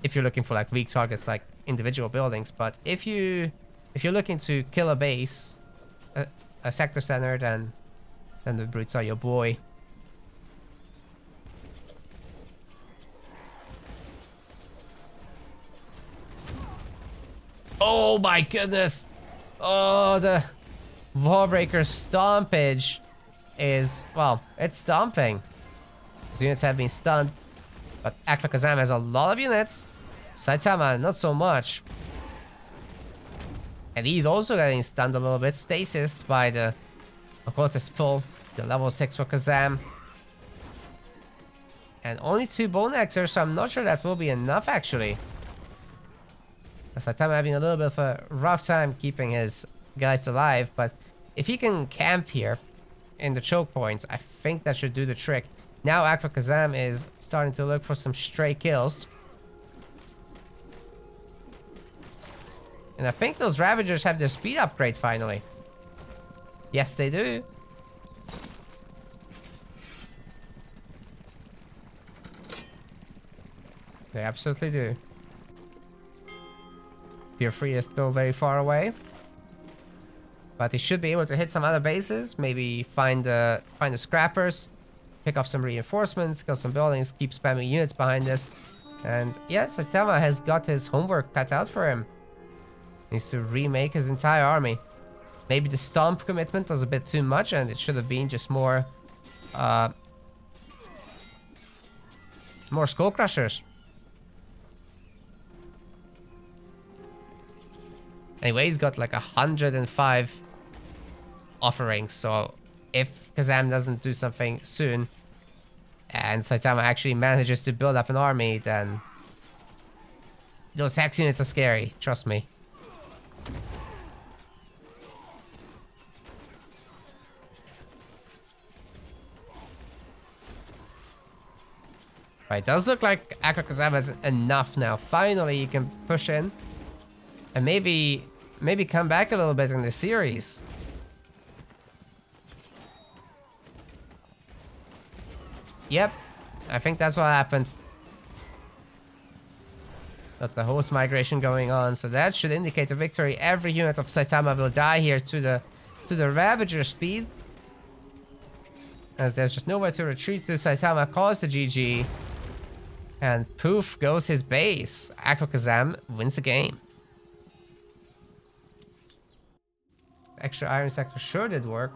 If you're looking for like weak targets like individual buildings, but if you're looking to kill a base, a sector center, then the brutes are your boy. Oh my goodness! Oh, the Wallbreaker stompage is, well, it's stomping. His units have been stunned, but AquaKazam has a lot of units. Saitama, not so much. And he's also getting stunned a little bit. Stasis by the Occultist pull. The level 6 for Kazam. And only 2 Bone Axers, so I'm not sure that will be enough actually. Saitama having a little bit of a rough time keeping his guys alive, but if he can camp here in the choke points, I think that should do the trick. Now AquaKazam is starting to look for some stray kills. And I think those Ravagers have their speed upgrade finally. Yes, they do. They absolutely do. Pier 3 is still very far away. But he should be able to hit some other bases. Maybe find the scrappers. Pick up some reinforcements. Kill some buildings. Keep spamming units behind this. And yes, Saitama has got his homework cut out for him. Needs to remake his entire army. Maybe the stomp commitment was a bit too much and it should have been just more skull crushers. Anyway, he's got like 105 offerings, so if Kazam doesn't do something soon and Saitama actually manages to build up an army, then those hex units are scary, trust me. Right, it does look like AquaKazam has enough now. Finally, you can push in and maybe come back a little bit in the series. Yep, I think that's what happened. Got the host migration going on, so that should indicate a victory. Every unit of Saitama will die here to the Ravager speed, as there's just nowhere to retreat to. Saitama calls the GG, and poof goes his base. AquaKazam wins the game. Extra iron sector sure did work.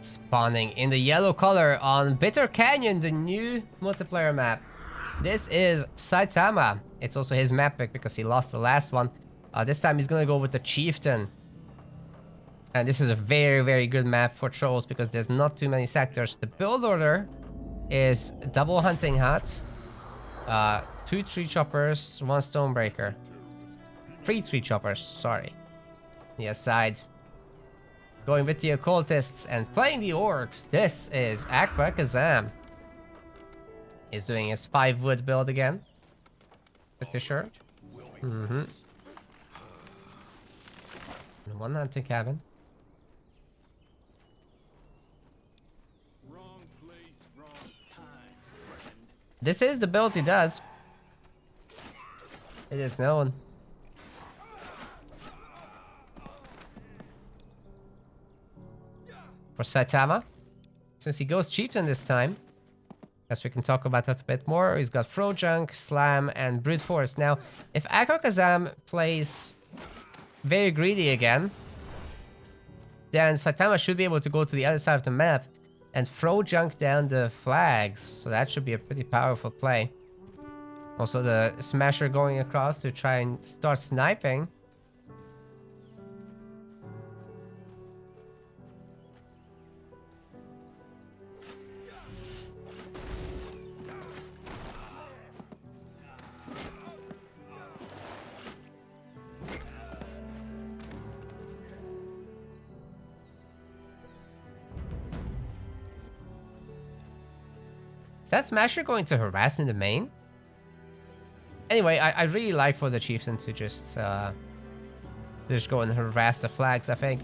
Spawning in the yellow color on Bitter Canyon, the new multiplayer map. This is Saitama. It's also his map pick because he lost the last one. This time he's gonna go with the Chieftain. And this is a very, very good map for trolls because there's not too many sectors. The build order is double hunting hut, 2 tree choppers, 1 stonebreaker. 3 tree choppers, sorry. The aside. Going with the occultists and playing the orcs. This is AquaKazam. He's doing his 5 wood build again. With the shirt. And 1 hunting cabin. Wrong place, wrong time, friend. This is the build he does. It is known. For Saitama, since he goes chieftain this time, as we can talk about that a bit more, he's got Throw Junk, Slam, and Brute Force. Now, if AquaKazam plays very greedy again, then Saitama should be able to go to the other side of the map and throw junk down the flags. So that should be a pretty powerful play. Also, the Smasher going across to try and start sniping. Is that Smasher going to harass in the main? Anyway, I really like for the Chieftain to just go and harass the flags, I think.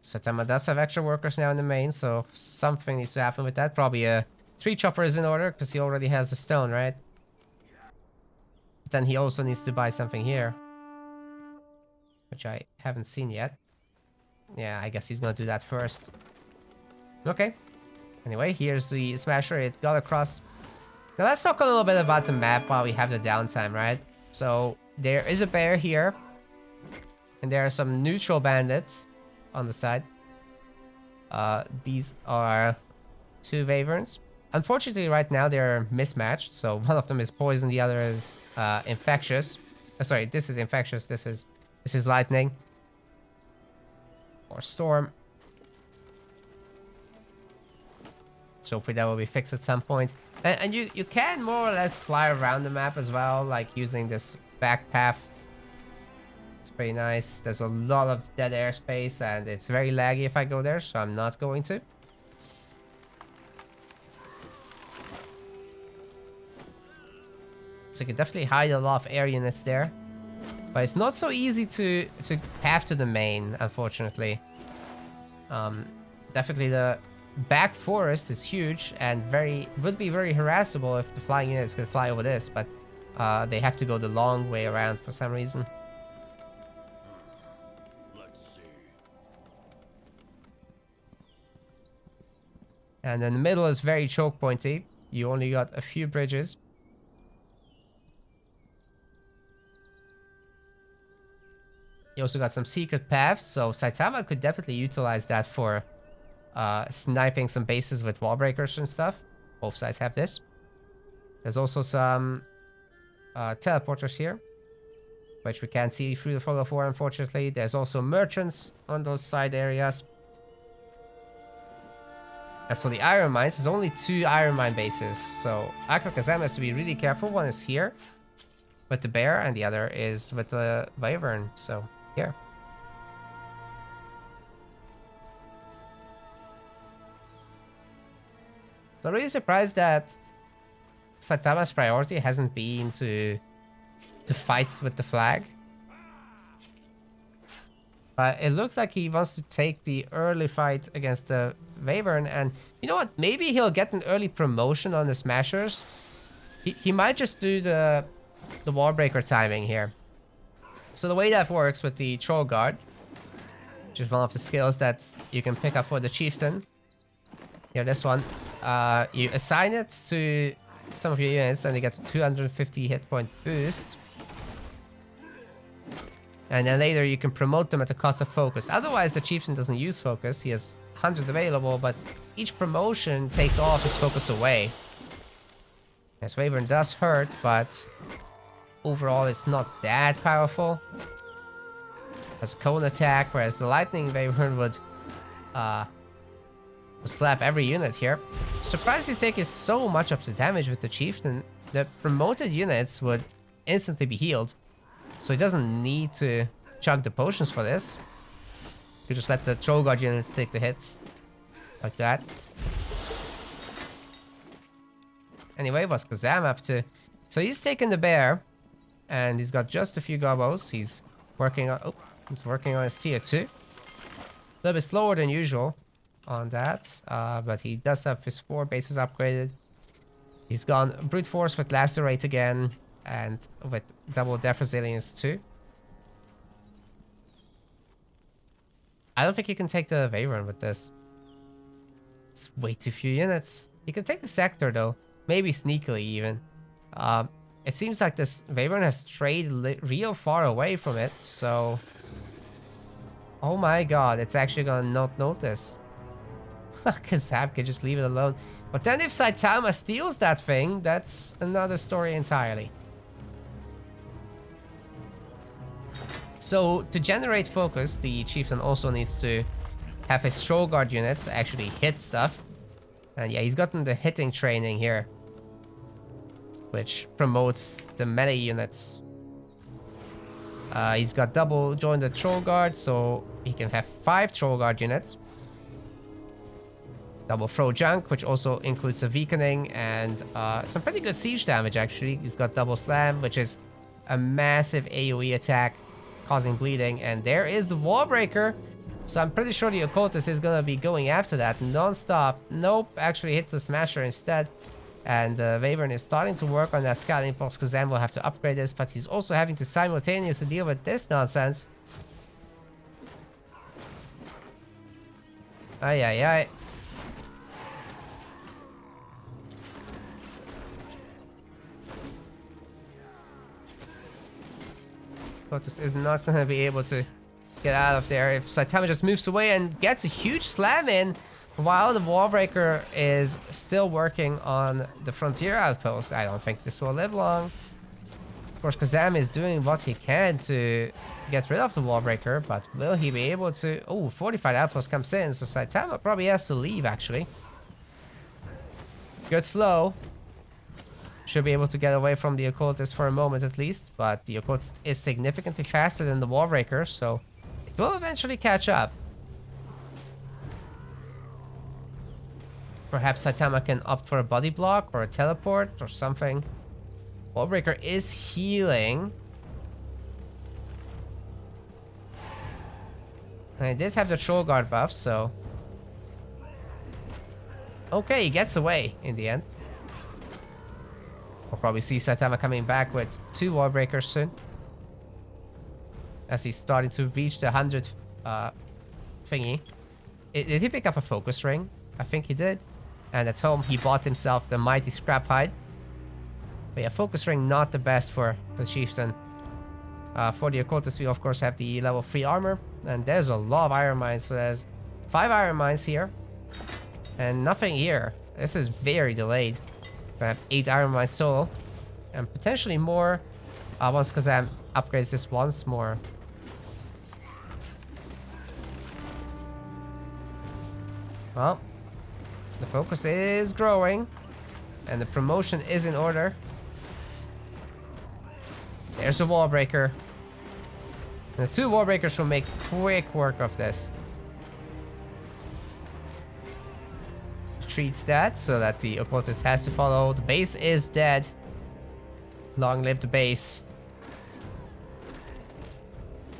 Saitama does have extra workers now in the main, so something needs to happen with that. Probably a 3 choppers in order because he already has the stone, right? But then he also needs to buy something here, which I haven't seen yet. Yeah, I guess he's gonna do that first. Okay. Anyway, here's the smasher. It got across. Now let's talk a little bit about the map while we have the downtime, right? So there is a bear here, and there are some neutral bandits on the side. These are 2 wyverns. Unfortunately, right now they're mismatched. So one of them is poison, the other is infectious. Sorry, this is infectious. This is lightning or storm. So hopefully that will be fixed at some point. And you can more or less fly around the map as well, like using this back path. It's pretty nice. There's a lot of dead airspace, and it's very laggy if I go there, so I'm not going to. So you can definitely hide a lot of air units there. But it's not so easy to path to the main, unfortunately. Definitely the back forest is huge and would be very harassable if the flying units could fly over this, but they have to go the long way around for some reason. Let's see. And then the middle is very choke pointy. You only got a few bridges. You also got some secret paths, so Saitama could definitely utilize that for sniping some bases with wall breakers and stuff. Both sides have this. There's also some teleporters here, which we can't see through the fog of war, unfortunately. There's also merchants on those side areas. As for the iron mines, there's only 2 iron mine bases, so AquaKazam has to be really careful. One is here with the bear, and the other is with the wyvern, so here. So I'm really surprised that Saitama's priority hasn't been to fight with the flag. But it looks like he wants to take the early fight against the wyvern, and you know what? Maybe he'll get an early promotion on the smashers. He might just do the wall breaker timing here. So the way that works with the troll guard, which is one of the skills that you can pick up for the chieftain. Here, this one. You assign it to some of your units, and you get a 250 hit point boost. And then later you can promote them at the cost of focus. Otherwise, the chieftain doesn't use focus. He has 100 available, but each promotion takes all of his focus away. Yes, wyvern does hurt, but overall it's not that powerful. Has a cone attack, whereas the lightning wyvern would slap every unit here. Surprised he's taking so much of the damage with the chieftain. The promoted units would instantly be healed, so he doesn't need to chug the potions for this. You just let the troll guard units take the hits like that. Anyway, what's Kazam up to? So he's taken the bear, and he's got just a few gobos. He's working on his tier 2. A little bit slower than usual on that, but he does have his 4 bases upgraded. He's gone brute force with lacerate again, and with double death resilience too. I don't think you can take the wyvern with this. It's way too few units. You can take the sector though, maybe sneakily even. It seems like this wyvern has strayed real far away from it, so... Oh my god, it's actually gonna not notice. Kazam can just leave it alone. But then if Saitama steals that thing, that's another story entirely. So to generate focus, the chieftain also needs to have his troll guard units actually hit stuff. And yeah, he's gotten the hitting training here, which promotes the melee units. He's got double join the troll guard, so he can have 5 troll guard units. Double throw junk, which also includes a weakening and some pretty good siege damage actually. He's got double slam, which is a massive AoE attack causing bleeding. And there is the wall breaker. So I'm pretty sure the Occultist is gonna be going after that non-stop. Nope, actually hits the Smasher instead. And Wyvern is starting to work on that Scouting Box. Kazam will have to upgrade this, but he's also having to simultaneously deal with this nonsense. Ay, ay, ay. Occultist is not gonna be able to get out of there if Saitama just moves away and gets a huge slam in while the Wallbreaker is still working on the Frontier Outpost. I don't think this will live long. Of course, Kazam is doing what he can to get rid of the Wallbreaker, but will he be able to... Oh, Fortified Outpost comes in, so Saitama probably has to leave, actually. Good slow. Should be able to get away from the Occultist for a moment at least, but the Occultist is significantly faster than the Wallbreaker, so it will eventually catch up. Perhaps Saitama can opt for a body block or a teleport or something. Wallbreaker is healing. And he did have the Troll Guard buff, so... Okay, he gets away in the end. We'll probably see Saitama coming back with 2 Wallbreakers soon. As he's starting to reach the 100 thingy. Did he pick up a Focus Ring? I think he did. And at home, he bought himself the Mighty Scrap Hide. But yeah, Focus Ring not the best for the Chieftain. For the Occultist, we of course have the level 3 armor. And there's a lot of Iron Mines. So there's 5 Iron Mines here. And nothing here. This is very delayed. We have 8 Iron Mines total. And potentially more once Kazam upgrades this once more. Well, the focus is growing. And the promotion is in order. There's a Wallbreaker. And the 2 Wallbreakers will make quick work of this. Treats that so that the Occultist has to follow. The base is dead. Long live the base.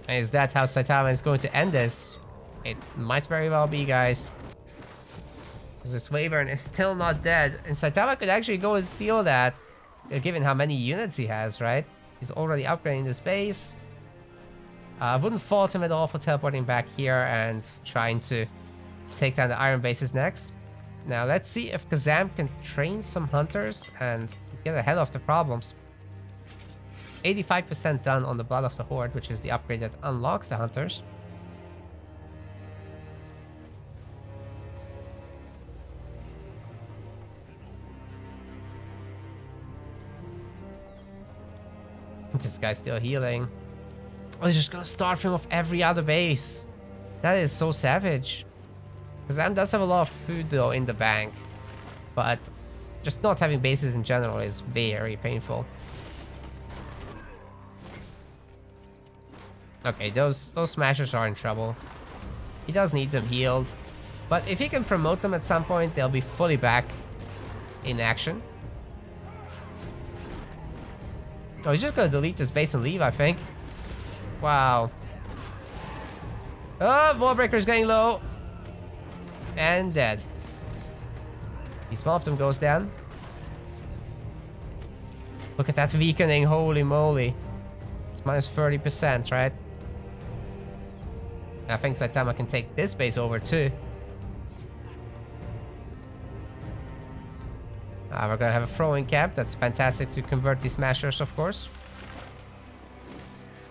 And is that how Saitama is going to end this? It might very well be, guys. Because this Wyvern is still not dead. And Saitama could actually go and steal that. Given how many units he has, right? He's already upgrading this base. I wouldn't fault him at all for teleporting back here and trying to take down the Iron bases next. Now let's see if Kazam can train some hunters and get ahead of the problems. 85% done on the Blood of the Horde, which is the upgrade that unlocks the hunters. This guy's still healing. Oh, he's just gonna start him off every other base. That is so savage. Kazam does have a lot of food though in the bank, but just not having bases in general is very painful. Okay, those smashers are in trouble. He does need them healed, but if he can promote them at some point, they'll be fully back in action. Oh, he's just gonna delete this base and leave, I think. Wow. Oh, Wallbreaker's getting low. And dead. The small of them goes down. Look at that weakening, holy moly. It's minus 30%, right? I think Saitama can take this base over too. We're gonna have a throwing camp. That's fantastic to convert these smashers, of course.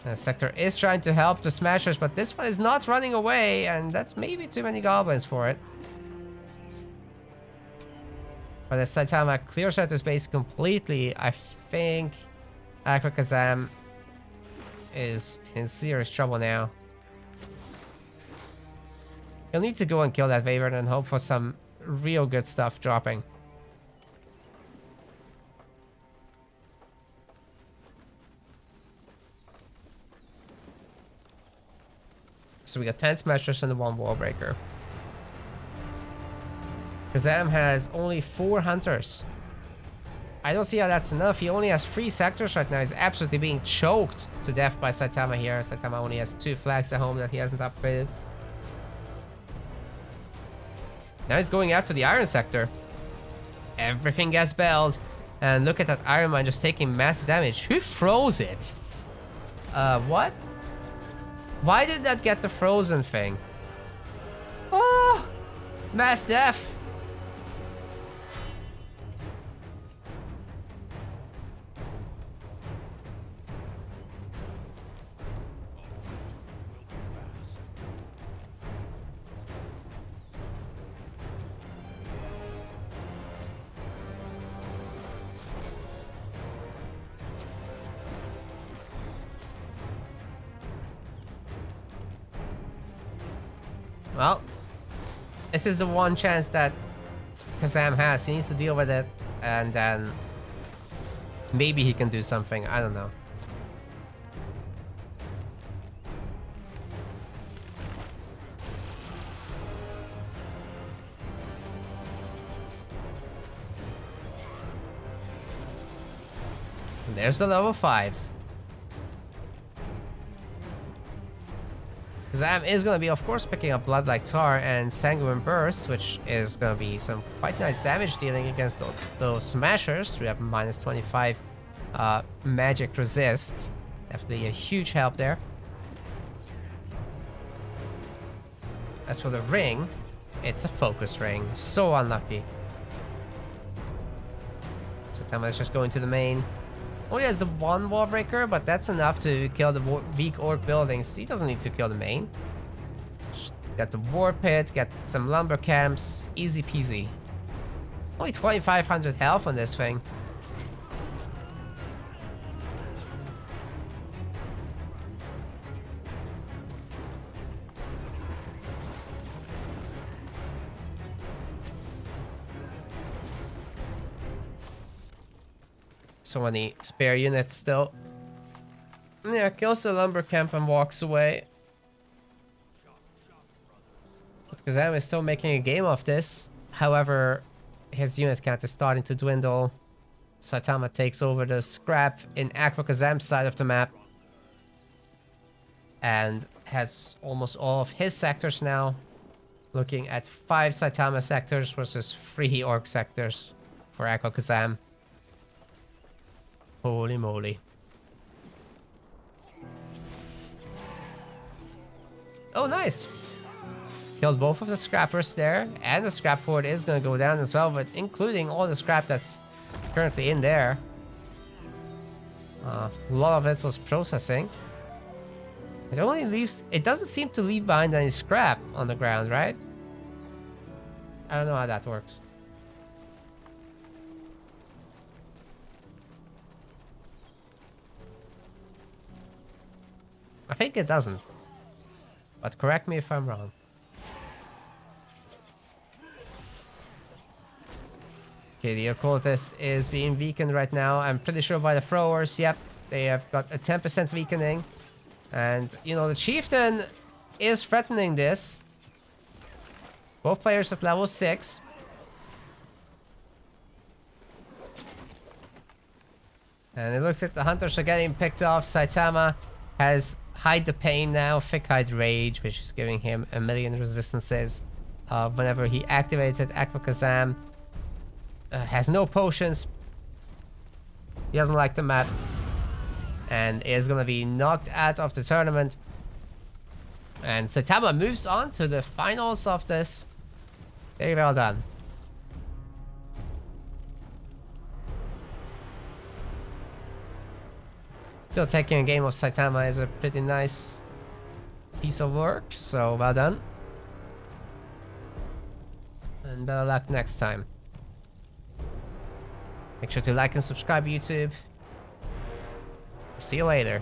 The sector is trying to help the smashers, but this one is not running away, and that's maybe too many goblins for it. But as Saitama clears out this base completely, I think AquaKazam is in serious trouble now. He'll need to go and kill that Wyvern and hope for some real good stuff dropping. So we got 10 smashers and the 1 Wallbreaker. Kazam has only 4 hunters. I don't see how that's enough. He only has 3 sectors right now. He's absolutely being choked to death by Saitama here. Saitama only has 2 flags at home that he hasn't upgraded. Now he's going after the iron sector. Everything gets belled. And look at that iron mine just taking massive damage. Who froze it? What? Why did that get the frozen thing? Oh! Mass death! Well, this is the one chance that Kazam has. He needs to deal with it, and then maybe he can do something. I don't know. And there's the level 5. Kazam is going to be, of course, picking up Blood Like Tar and Sanguine Burst, which is going to be some quite nice damage dealing against those smashers. We have minus 25 magic resist. Definitely a huge help there. As for the ring, it's a focus ring. So unlucky. Saitama is just going to the main. Only has the one wall breaker, but that's enough to kill the weak orc buildings. He doesn't need to kill the main. Just get the war pit, get some lumber camps, easy peasy. Only 2,500 health on this thing. So many spare units still. Yeah, kills the lumber camp and walks away. But Kazam is still making a game of this. However, his unit count is starting to dwindle. Saitama takes over the scrap in AquaKazam's side of the map. And has almost all of his sectors now. Looking at 5 Saitama sectors versus 3 orc sectors for AquaKazam. Holy moly. Oh, nice. Killed both of the scrappers there. And the scrap horde is going to go down as well, but including all the scrap that's currently in there. A lot of it was processing. It only leaves... It doesn't seem to leave behind any scrap on the ground, right? I don't know how that works. I think it doesn't. But correct me if I'm wrong. Okay, the occultist is being weakened right now. I'm pretty sure by the throwers. Yep, they have got a 10% weakening. And, you know, the chieftain is threatening this. Both players at level 6. And it looks like the hunters are getting picked off. Saitama has Hide the Pain now, Thick Hide Rage, which is giving him 1,000,000 resistances. Whenever he activates it, AquaKazam has no potions. He doesn't like the map. And is going to be knocked out of the tournament. And Saitama moves on to the finals of this. Very well done. Still taking a game of Saitama is a pretty nice piece of work, so well done. And better luck next time. Make sure to like and subscribe, YouTube. See you later.